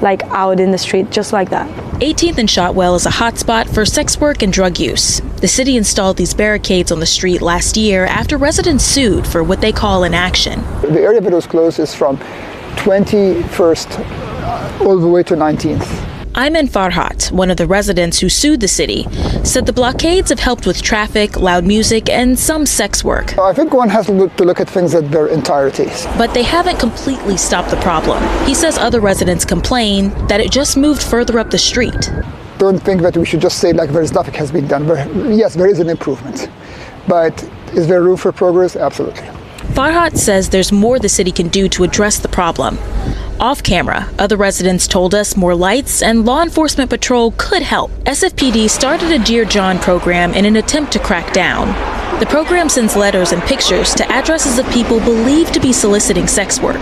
like out in the street, just like that. 18th and Shotwell is a hotspot for sex work and drug use. The city installed these barricades on the street last year after residents sued for what they call inaction. The area that was closed is from 21st all the way to 19th. Ayman Farhat, one of the residents who sued the city, said the blockades have helped with traffic, loud music, and some sex work. I think one has to look at things at their entirety. But they haven't completely stopped the problem. He says other residents complain that it just moved further up the street. Don't think that we should just say like there's nothing has been done. Yes, there is an improvement. But is there room for progress? Absolutely. Farhat says there's more the city can do to address the problem. Off camera, other residents told us more lights and law enforcement patrol could help. SFPD started a Dear John program in an attempt to crack down. The program sends letters and pictures to addresses of people believed to be soliciting sex work.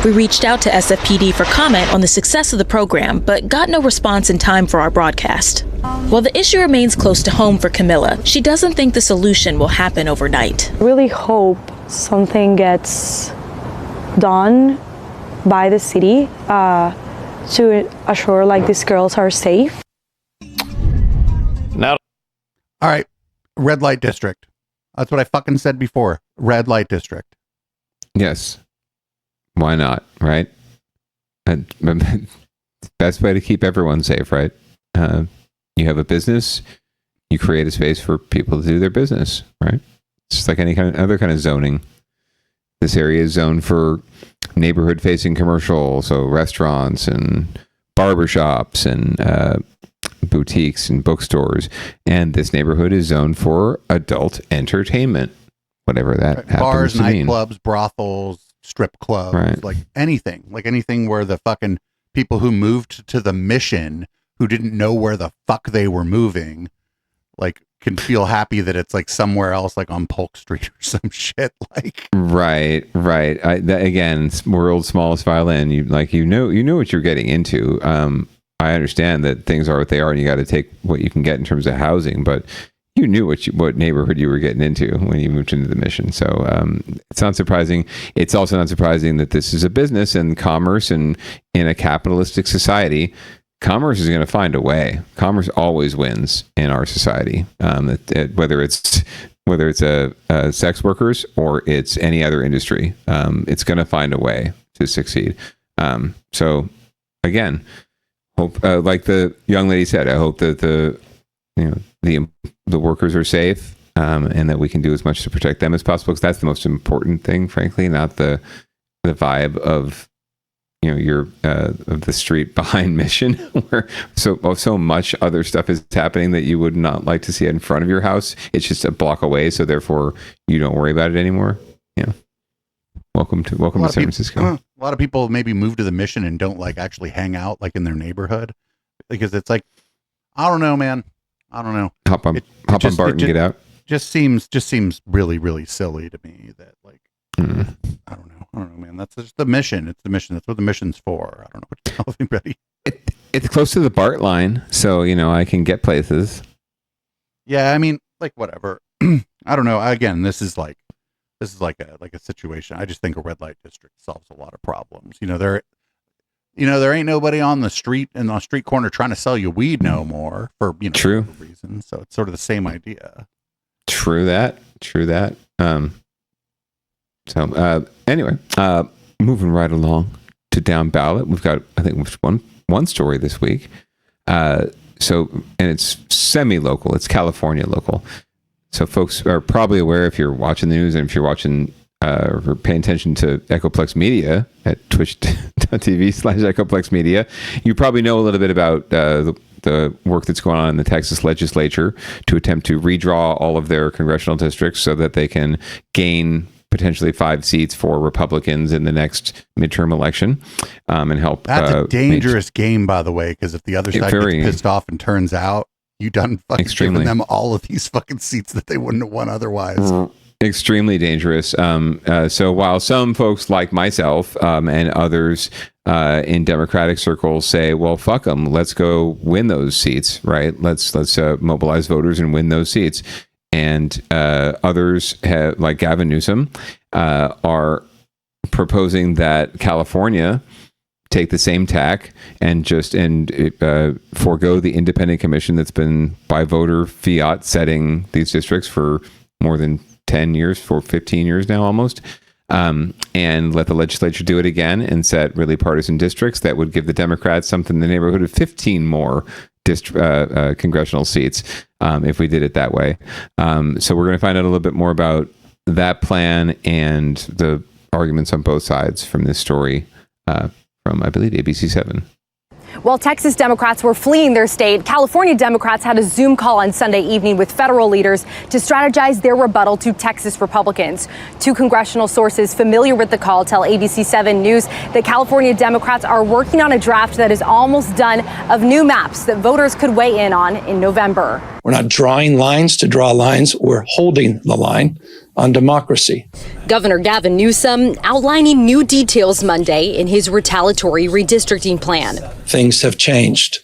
We reached out to SFPD for comment on the success of the program, but got no response in time for our broadcast. While the issue remains close to home for Camilla, she doesn't think the solution will happen overnight. I really hope something gets done by the city to assure like these girls are safe. Now, all right, red light district. That's what I fucking said before. Red light district. Yes. Why not? Right. And best way to keep everyone safe, right? You have a business, you create a space for people to do their business, right? It's just like any kind of other kind of zoning. This area is zoned for neighborhood-facing commercial, so restaurants and barbershops and boutiques and bookstores. And this neighborhood is zoned for adult entertainment, whatever that happens Bars, to mean. nightclubs, brothels, strip clubs, Right. like anything where the fucking people who moved to the Mission, who didn't know where the fuck they were moving, like can feel happy that it's like somewhere else, like on Polk Street or some shit. Like, Right. Again, world's smallest violin. You know what you're getting into. I understand that things are what they are, and you got to take what you can get in terms of housing. But you knew what neighborhood you were getting into when you moved into the Mission. So it's not surprising. It's also not surprising that this is a business and commerce, and in a capitalistic society, commerce is going to find a way. Commerce always wins in our society, whether it's sex workers or it's any other industry. It's going to find a way to succeed. So again, hope, like the young lady said, I hope that the workers are safe, and that we can do as much to protect them as possible, because that's the most important thing, frankly, not the vibe of of the street behind Mission, where so much other stuff is happening that you would not like to see in front of your house. It's just a block away, so therefore you don't worry about it anymore. Yeah. Welcome to San Francisco. A lot of people maybe move to the Mission and don't like actually hang out like in their neighborhood, because it's like, I don't know, man. I don't know. Hop on BART and get out. Just seems really, really silly to me that like, I don't know, man. That's just the Mission. It's the Mission. That's what the Mission's for. I don't know what to tell everybody. It's close to the BART line, so I can get places. Yeah, I mean, like whatever. I don't know. Again, this is like a situation. I just think a red light district solves a lot of problems. There ain't nobody on the street in the street corner trying to sell you weed no more for true reasons. So it's sort of the same idea. True that. Anyway, moving right along to Down Ballot, we've got, I think, one story this week. And it's semi-local. It's California local. So folks are probably aware, if you're watching the news and if you're watching or paying attention to Echoplex Media at twitch.tv/Echoplex Media, you probably know a little bit about the work that's going on in the Texas legislature to attempt to redraw all of their congressional districts so that they can gain potentially 5 seats for Republicans in the next midterm election, and help. That's a dangerous game, by the way, because if the other side gets pissed off and turns out, you done fucking giving them all of these fucking seats that they wouldn't have won otherwise. Extremely dangerous. So while some folks like myself and others in Democratic circles say, well, fuck them, let's go win those seats, right? Let's mobilize voters and win those seats. And others, like Gavin Newsom, are proposing that California take the same tack and forego the independent commission that's been by voter fiat setting these districts for more than 10 years, for 15 years now almost, and let the legislature do it again and set really partisan districts that would give the Democrats something in the neighborhood of 15 more congressional seats if we did it that way. So we're going to find out a little bit more about that plan and the arguments on both sides from this story from, I believe, ABC7. While Texas Democrats were fleeing their state, California Democrats had a Zoom call on Sunday evening with federal leaders to strategize their rebuttal to Texas Republicans. Two congressional sources familiar with the call tell ABC7 News that California Democrats are working on a draft that is almost done of new maps that voters could weigh in on in November. We're not drawing lines to draw lines. We're holding the line on democracy. Governor Gavin Newsom outlining new details Monday in his retaliatory redistricting plan. Things have changed.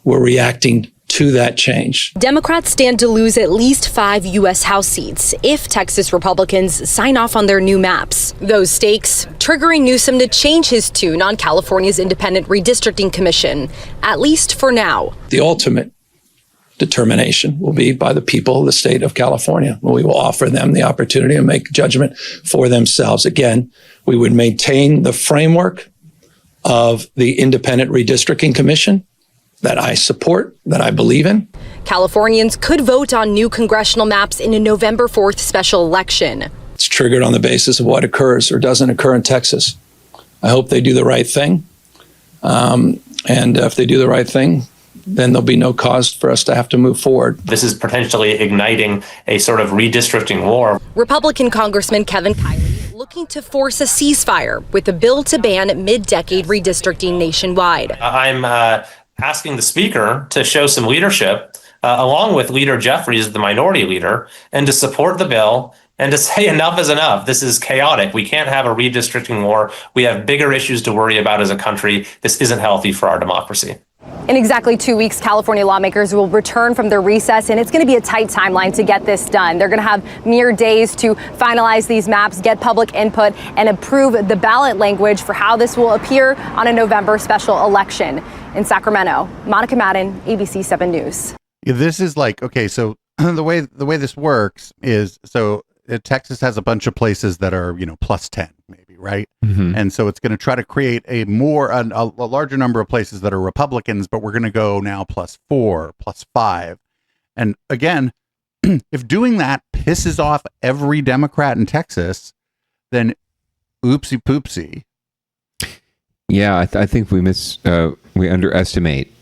We're reacting to that change. Democrats stand to lose at least 5 U.S. House seats if Texas Republicans sign off on their new maps. Those stakes triggering Newsom to change his tune on California's Independent Redistricting Commission, at least for now. The ultimate determination will be by the people of the state of California. We will offer them the opportunity to make judgment for themselves. Again, we would maintain the framework of the Independent Redistricting Commission that I support, that I believe in. Californians could vote on new congressional maps in a November 4th special election. It's triggered on the basis of what occurs or doesn't occur in Texas. I hope they do the right thing. And if they do the right thing, then there'll be no cause for us to have to move forward. This is potentially igniting a sort of redistricting war. Republican Congressman Kevin Kiley looking to force a ceasefire with a bill to ban mid-decade redistricting nationwide. I'm asking the speaker to show some leadership, along with Leader Jeffries, the minority leader, and to support the bill and to say enough is enough. This is chaotic. We can't have a redistricting war. We have bigger issues to worry about as a country. This isn't healthy for our democracy. In exactly 2 weeks, California lawmakers will return from their recess, and it's going to be a tight timeline to get this done. They're going to have mere days to finalize these maps, get public input, and approve the ballot language for how this will appear on a November special election. In Sacramento, Monica Madden, ABC 7 News. Yeah, this is like, okay, so the way this works is, so Texas has a bunch of places that are, plus 10 maybe, right? Mm-hmm. And so it's going to try to create a larger number of places that are Republicans, but we're going to go now +4, +5. And again, if doing that pisses off every Democrat in Texas, then oopsie poopsie. Yeah, I think we underestimate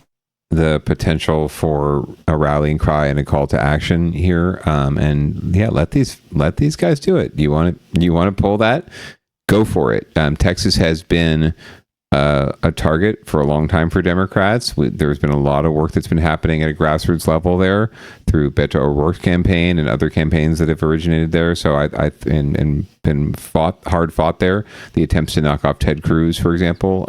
the potential for a rallying cry and a call to action here. And yeah, let these guys do it. You want to pull that? Go for it. Texas has been a target for a long time for Democrats. There's been a lot of work that's been happening at a grassroots level there through Beto O'Rourke's campaign and other campaigns that have originated there. So I've been hard fought there. The attempts to knock off Ted Cruz, for example.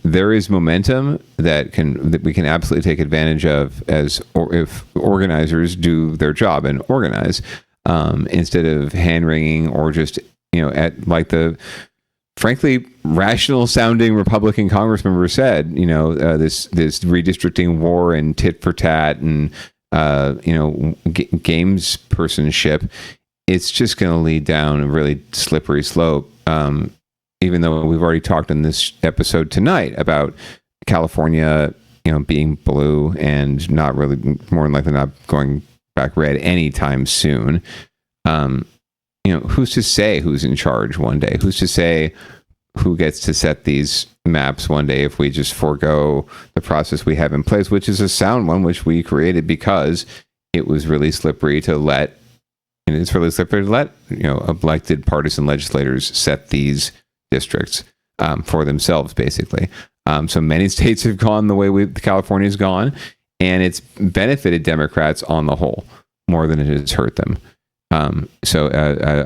There is momentum that we can absolutely take advantage of if organizers do their job and organize instead of hand wringing or just at like the frankly rational sounding Republican congress member said, this redistricting war and tit for tat and gamespersonship. It's just going to lead down a really slippery slope. Even though we've already talked in this episode tonight about California, being blue and not really, more than likely not going back red anytime soon. Who's to say who's in charge one day? Who's to say who gets to set these maps one day if we just forego the process we have in place, which is a sound one, which we created because it was really slippery to let, elected partisan legislators set these districts for themselves, basically. So many states have gone the way California's gone, and it's benefited Democrats on the whole more than it has hurt them. So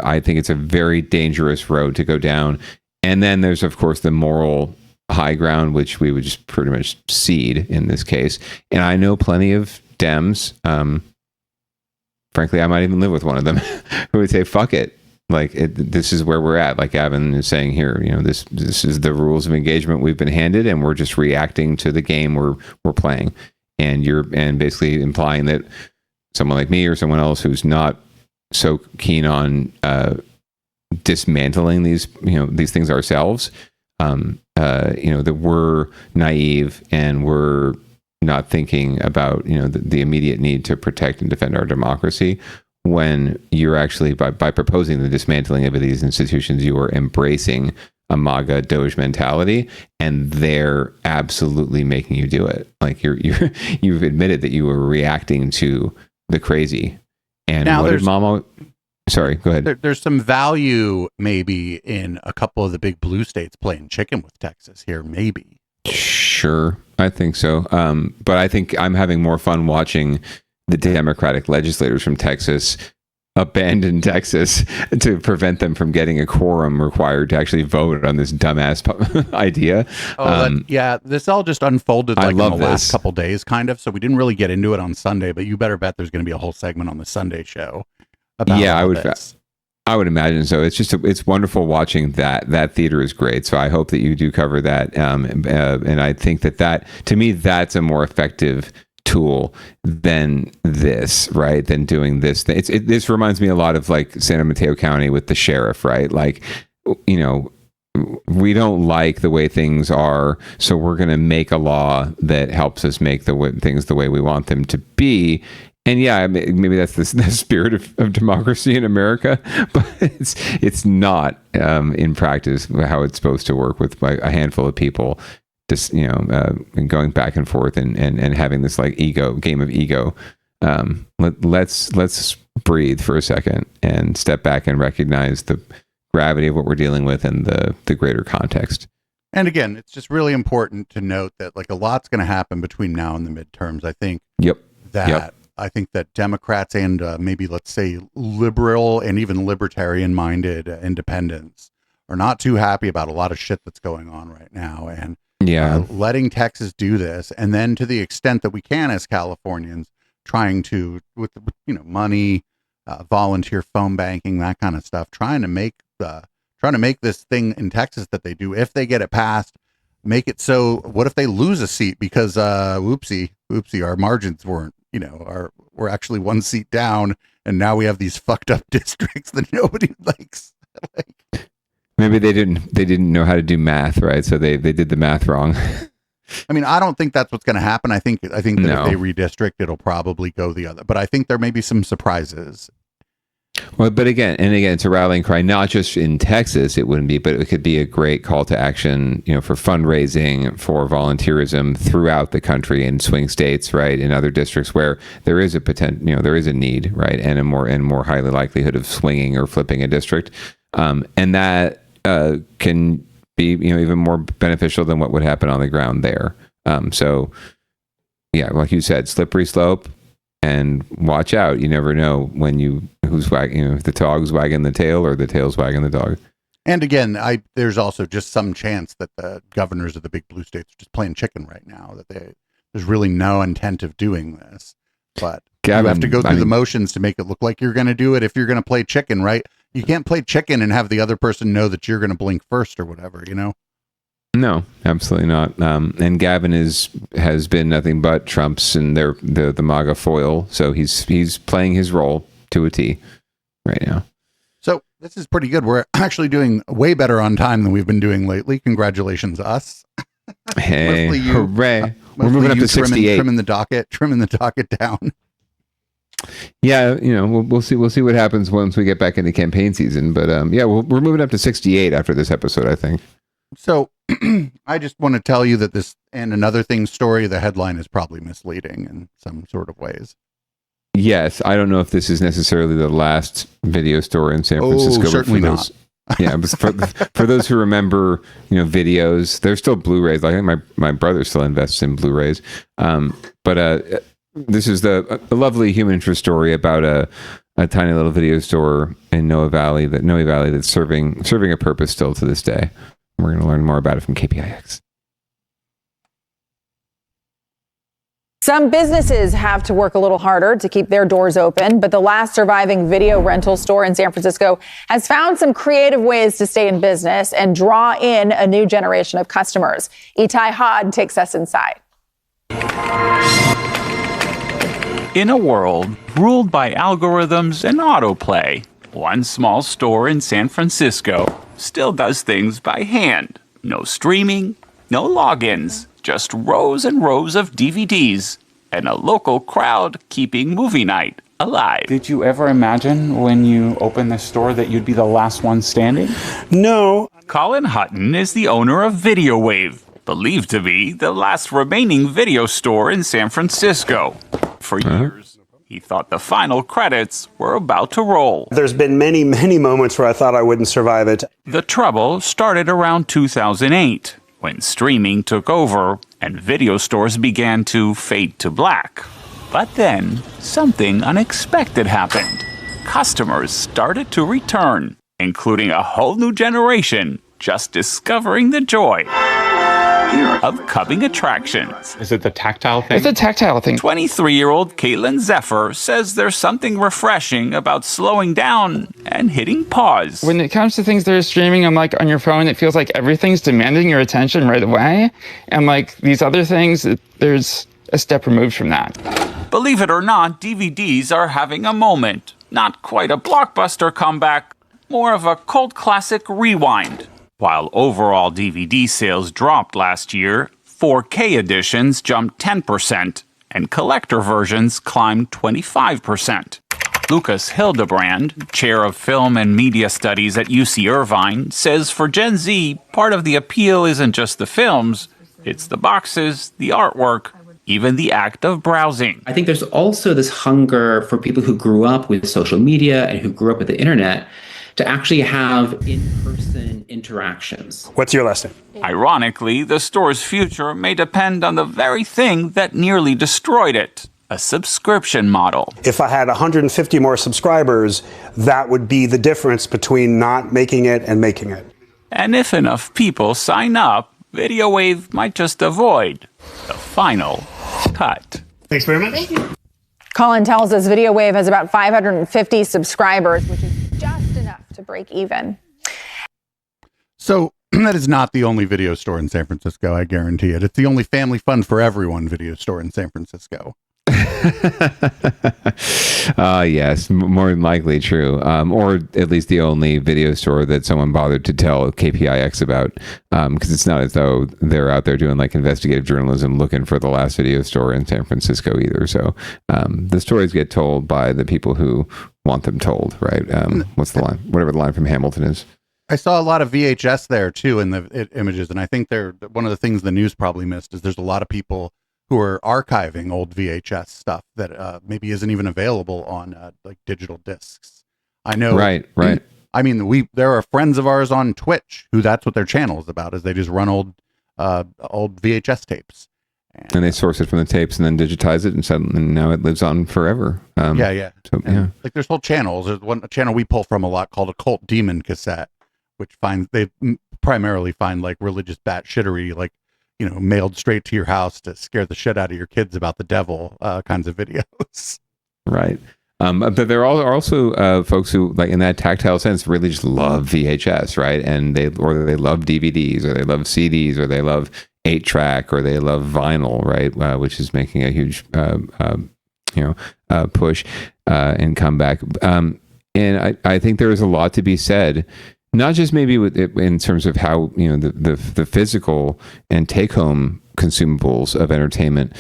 I think it's a very dangerous road to go down. And then there's, of course, the moral high ground, which we would just pretty much cede in this case. And I know plenty of Dems, frankly, I might even live with one of them, who would say, fuck it. This is where we're at. Like Gavin is saying here, this is the rules of engagement we've been handed, and we're just reacting to the game we're playing. And basically implying that someone like me or someone else who's not so keen on dismantling these things ourselves. That we're naive and we're not thinking about the immediate need to protect and defend our democracy, when you're actually by proposing the dismantling of these institutions, you are embracing a MAGA Doge mentality, and they're absolutely making you do it. Like you've admitted that you were reacting to the crazy. And now what did Mama? Sorry, go ahead. There's some value maybe in a couple of the big blue states playing chicken with Texas here, maybe. Sure, I think so. But I think I'm having more fun watching the Democratic legislators from Texas abandon Texas to prevent them from getting a quorum required to actually vote on this dumbass idea. This all just unfolded like in the last last couple days, kind of. So we didn't really get into it on Sunday, but you better bet there's going to be a whole segment on the Sunday show about I would imagine so. It's wonderful watching that. That theater is great. So I hope that you do cover that. And I think that to me, that's a more effective tool than this, right? Than doing this. This reminds me a lot of like San Mateo County with the sheriff, right? Like, we don't like the way things are, so we're going to make a law that helps us make things the way we want them to be. And yeah, maybe that's the spirit of democracy in America, but it's not in practice how it's supposed to work with a handful of people, just going back and forth and having this like game of ego. Let's breathe for a second and step back and recognize the gravity of what we're dealing with and the greater context. And again, it's just really important to note that like a lot's going to happen between now and the midterms. I think. I think that Democrats and maybe, let's say, liberal and even libertarian-minded independents are not too happy about a lot of shit that's going on right now. And letting Texas do this, and then to the extent that we can as Californians, trying to, with money, volunteer phone banking, that kind of stuff, trying to make this thing in Texas that they do, if they get it passed, make it so, what if they lose a seat because, whoopsie, our margins weren't, we're actually one seat down, and now we have these fucked up districts that nobody likes. Maybe they didn't know how to do math, right? So they did the math wrong. I mean, I don't think that's what's going to happen. I think that if they redistrict, it'll probably go the other. But I think there may be some surprises. Well, but again, it's a rallying cry, not just in Texas, it wouldn't be, but it could be a great call to action, for fundraising, for volunteerism throughout the country in swing states, right? In other districts where there is a there is a need, right? And a more highly likelihood of swinging or flipping a district. And that can be, even more beneficial than what would happen on the ground there. So yeah, like you said, slippery slope. And watch out. You never know who's wagging, if the dog's wagging the tail or the tail's wagging the dog. And again, there's also just some chance that the governors of the big blue states are just playing chicken right now, that there's really no intent of doing this. But you have to go through the motions to make it look like you're going to do it if you're going to play chicken, right? You can't play chicken and have the other person know that you're going to blink first or whatever, No, absolutely not. And Gavin has been nothing but Trump's and the MAGA foil. So he's playing his role to a T right now. So this is pretty good. We're actually doing way better on time than we've been doing lately. Congratulations, us. Hey, hooray! We're moving up to 68. Trimming the docket down. Yeah, we'll see. We'll see what happens once we get back into campaign season. But we're moving up to 68 after this episode, I think. So I just want to tell you that this and another thing story, the headline is probably misleading in some sort of ways. Yes. I don't know if this is necessarily the last video store in San Francisco. Certainly not. Yeah. For those who remember, videos, there's still Blu-rays. I think my brother still invests in Blu-rays. But this is a lovely human interest story about a tiny little video store in Noe Valley that's serving a purpose still to this day. We're going to learn more about it from KPIX. Some businesses have to work a little harder to keep their doors open, but the last surviving video rental store in San Francisco has found some creative ways to stay in business and draw in a new generation of customers. Itai Hod takes us inside. In a world ruled by algorithms and autoplay, one small store in San Francisco still does things by hand. No streaming, no logins, just rows and rows of DVDs, and a local crowd keeping movie night alive. Did you ever imagine when you opened this store that you'd be the last one standing? No. Colin Hutton is the owner of Video Wave, believed to be the last remaining video store in San Francisco. For years, he thought the final credits were about to roll. There's been many, many moments where I thought I wouldn't survive it. The trouble started around 2008, when streaming took over and video stores began to fade to black. But then, something unexpected happened. Customers started to return, including a whole new generation just discovering the joy of coming attractions. Is it the tactile thing? It's a tactile thing. 23-year-old Caitlin Zephyr says there's something refreshing about slowing down and hitting pause. When it comes to things that are streaming, I'm like on your phone, it feels like everything's demanding your attention right away. And like these other things, there's a step removed from that. Believe it or not, DVDs are having a moment. Not quite a blockbuster comeback, more of a cult classic rewind. While overall DVD sales dropped last year, 4K editions jumped 10% and collector versions climbed 25%. Lucas Hildebrand, chair of film and media studies at UC Irvine, says for Gen Z, part of the appeal isn't just the films, it's the boxes, the artwork, even the act of browsing. I think there's also this hunger for people who grew up with social media and who grew up with the internet to actually have in-person interactions. What's your last name? Ironically, the store's future may depend on the very thing that nearly destroyed it, a subscription model. If I had 150 more subscribers, that would be the difference between not making it and making it. And if enough people sign up, Video Wave might just avoid the final cut. Thanks very much. Thank you. Colin tells us Video Wave has about 550 subscribers, which is just enough to break even. So that is not the only video store in San Francisco, I guarantee it. It's the only family fun for everyone video store in San Francisco. Yes, more than likely true. Or at least the only video store that someone bothered to tell KPIX about, because it's not as though they're out there doing like investigative journalism looking for the last video store in San Francisco either. So the stories get told by the people who want them told, right? What's the line? Whatever the line from Hamilton is. I saw a lot of VHS there too in the images, and I think one of the things the news probably missed is there's a lot of people who are archiving old VHS stuff that maybe isn't even available on like digital discs. I know. Right. I mean, there are friends of ours on Twitch who that's what their channel is about, is they just run old VHS tapes. And they source it from the tapes and then digitize it, and now it lives on forever. Yeah. So, yeah. Like there's whole channels. There's a channel we pull from a lot called Occult Demon Cassette, which they primarily find like religious batshittery, like, you know, mailed straight to your house to scare the shit out of your kids about the devil kinds of videos. Right. But there are also folks who, like in that tactile sense, really just love VHS, right? And they love DVDs, or they love CDs, or they love 8-track, or they love vinyl, right? Which is making a huge, push and comeback. And I think there is a lot to be said. Not just maybe with it in terms of how, you know, the physical and take-home consumables of entertainment.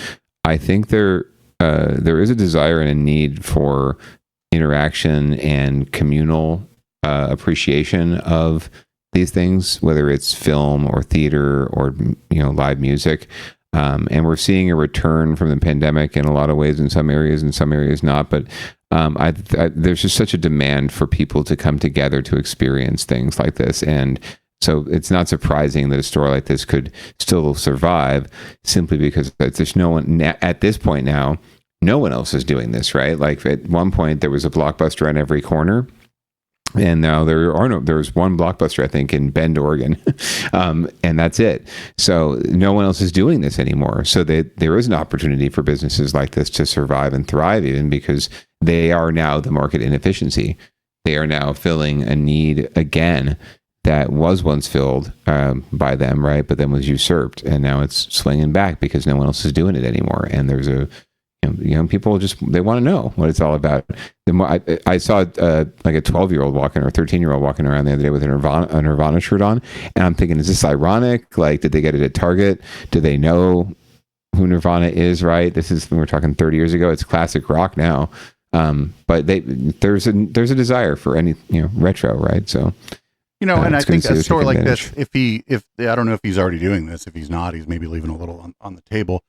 I think there is a desire and a need for interaction and communal appreciation of these things, whether it's film or theater or, you know, live music. And we're seeing a return from the pandemic in a lot of ways in some areas not. But there's just such a demand for people to come together to experience things like this. And so it's not surprising that a store like this could still survive, simply because there's no one at this point now, no one else is doing this, right? Like at one point there was a Blockbuster on every corner. And now there's one Blockbuster, I think, in Bend, Oregon, and that's it. So no one else is doing this anymore. So there is an opportunity for businesses like this to survive and thrive, even because they are now the market inefficiency. They are now filling a need again that was once filled by them, right? But then was usurped, and now it's swinging back because no one else is doing it anymore. And there's a young people they want to know what it's all about. The more I saw like a 12-year-old walking or 13-year-old walking around the other day with a Nirvana shirt on, and I'm thinking, is this ironic? Like, did they get it at Target? Do they know who Nirvana is? Right? This is, we're talking 30 years ago. It's classic rock now, but there's a desire for any retro, right? So. And I think a store like this, if I don't know if he's already doing this, if he's not, he's maybe leaving a little on the table,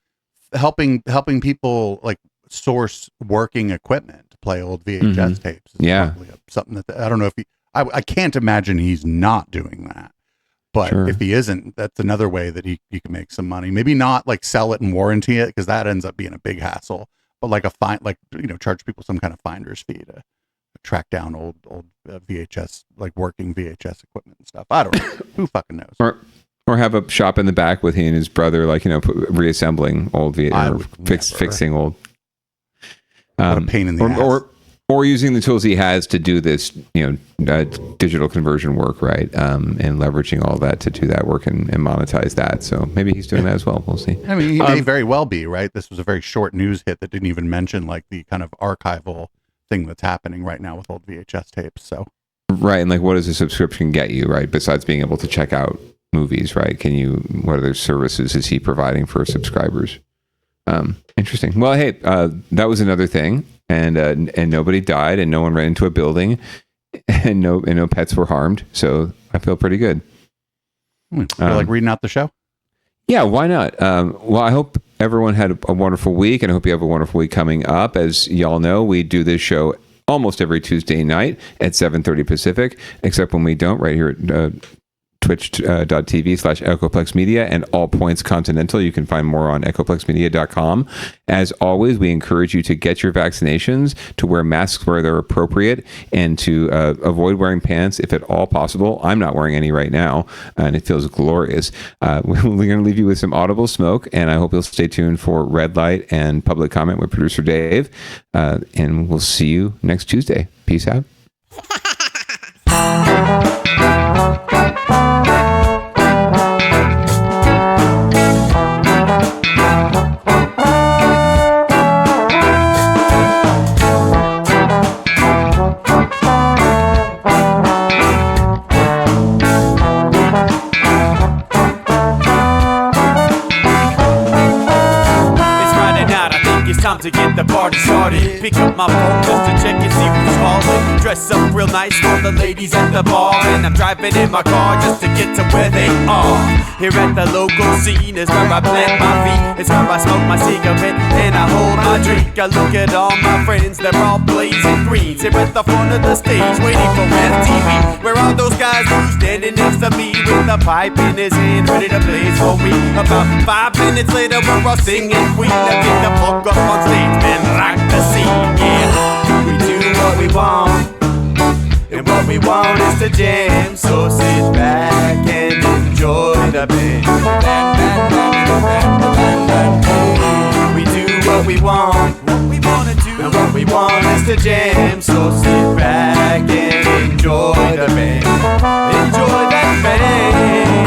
helping people like source working equipment to play old VHS tapes. Something that I don't know if I can't imagine he's not doing that, but if he isn't, that's another way that he can make some money. Maybe not like sell it and warranty it, because that ends up being a big hassle, but like charge people some kind of finder's fee to track down old VHS, like working VHS equipment and stuff. I don't know. Who fucking knows? Or have a shop in the back with he and his brother, like, reassembling old fixing old. What a pain in the ass. Or using the tools he has to do this, digital conversion work, right? And leveraging all that to do that work and monetize that. So maybe he's doing that as well. We'll see. I mean, he may very well be, right? This was a very short news hit that didn't even mention like the kind of archival thing that's happening right now with old VHS tapes. So right, and like, what does a subscription get you, right? Besides being able to check out movies, right? What other services is he providing for subscribers? Interesting. Well, hey, that was another thing, and nobody died, and no one ran into a building, and no pets were harmed. So I feel pretty good. Feel like reading out the show? Yeah, why not? Well, I hope everyone had a wonderful week, and I hope you have a wonderful week coming up. As y'all know, we do this show almost every Tuesday night at 7:30 Pacific, except when we don't, right here at twitch.tv/Echoplex Media and All Points Continental. You can find more on echoplexmedia.com. As always, we encourage you to get your vaccinations, to wear masks where they're appropriate, and to avoid wearing pants if at all possible. I'm not wearing any right now, and it feels glorious. We're going to leave you with some audible smoke, and I hope you'll stay tuned for Red Light and Public Comment with producer Dave, and we'll see you next Tuesday. Peace out. Time to get the party started. Pick up my phone just to check and see who's calling. Dress up real nice for the ladies at the bar, and I'm driving in my car just to get to where they are. Here at the local scene is where I plant my feet. It's where I smoke my cigarette and I hold my drink. I look at all my friends, they're all blazing greens. Here at the front of the stage, waiting for MTV. Where are those guys who's standing next to me with a pipe in his hand, ready to blaze for me? About 5 minutes later, we're all singing Queen. I get the fuck up on stage, man, rock the scene, yeah. We do what we want, and what we want is to jam. So sit back and enjoy the band. We do what we want, and what we want is to jam. So sit back and enjoy the band. Enjoy that band.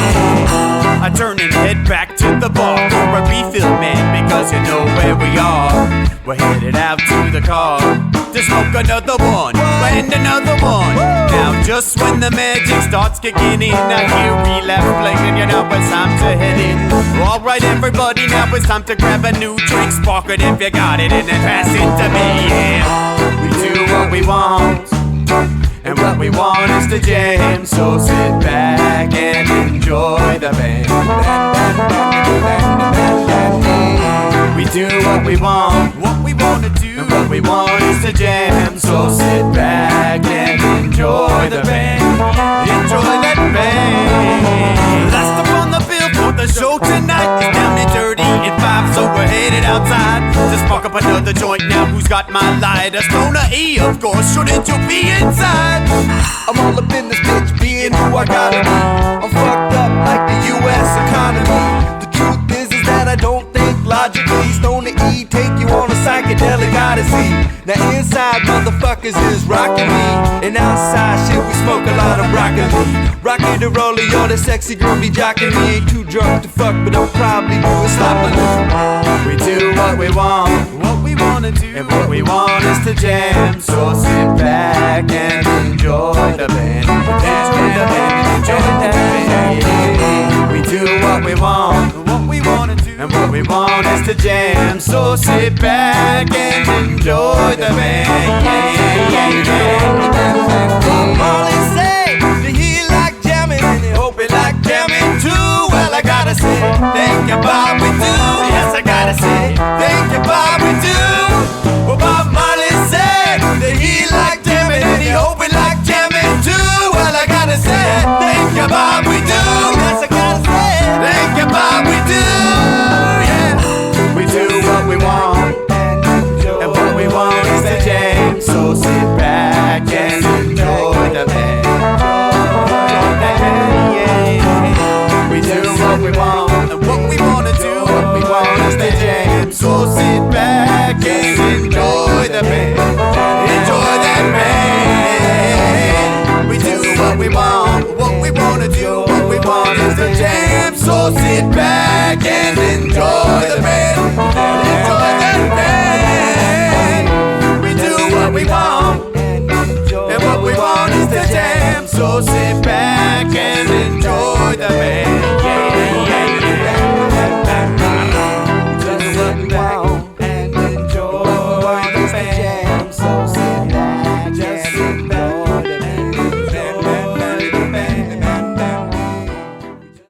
I turn and head back to the bar for a refill, man, because you know where we are. We're headed out to the car to smoke another one and another one. Now just when the magic starts kicking in, I hear relapse playing, you know it's time to head in. Alright everybody, now it's time to grab a new drink, spark it if you got it, and then pass it to me, yeah. We do what we want, and what we want is to jam. So sit back and enjoy the band. We do what we want to do, and what we want is to jam. So sit back and enjoy the band. Enjoy that band. Last up on the bill for the show tonight is Down and Dirty at 5, so we're headed outside to spark up another joint. Now who's got my lighter? Stoner E, of course, shouldn't you be inside? I'm all up in this bitch, being who I gotta be. I'm fucked up like the U.S. economy. The truth is that I don't think logically. Stoner E take you on a psychedelic odyssey. Now inside motherfuckers is rocking me, and outside shit we smoke a lot of broccoli. Rocky the roller, yo, that sexy girl be jocking me. Ain't too drunk to fuck, but I'll probably do it sloppily. We do what we want, wanna do, and what we want is to jam. So sit back and enjoy the band. Enjoy the band and enjoy the band. We do what we want, what we wanna do, and what we want is to jam. So sit back and enjoy the band. Molly say that he like jamming and he hope he like jamming too. Well, I gotta say, thank you, Bob, we do. Yes, I gotta say, thank you, Bob, we do. Well, Bob Marley said that he like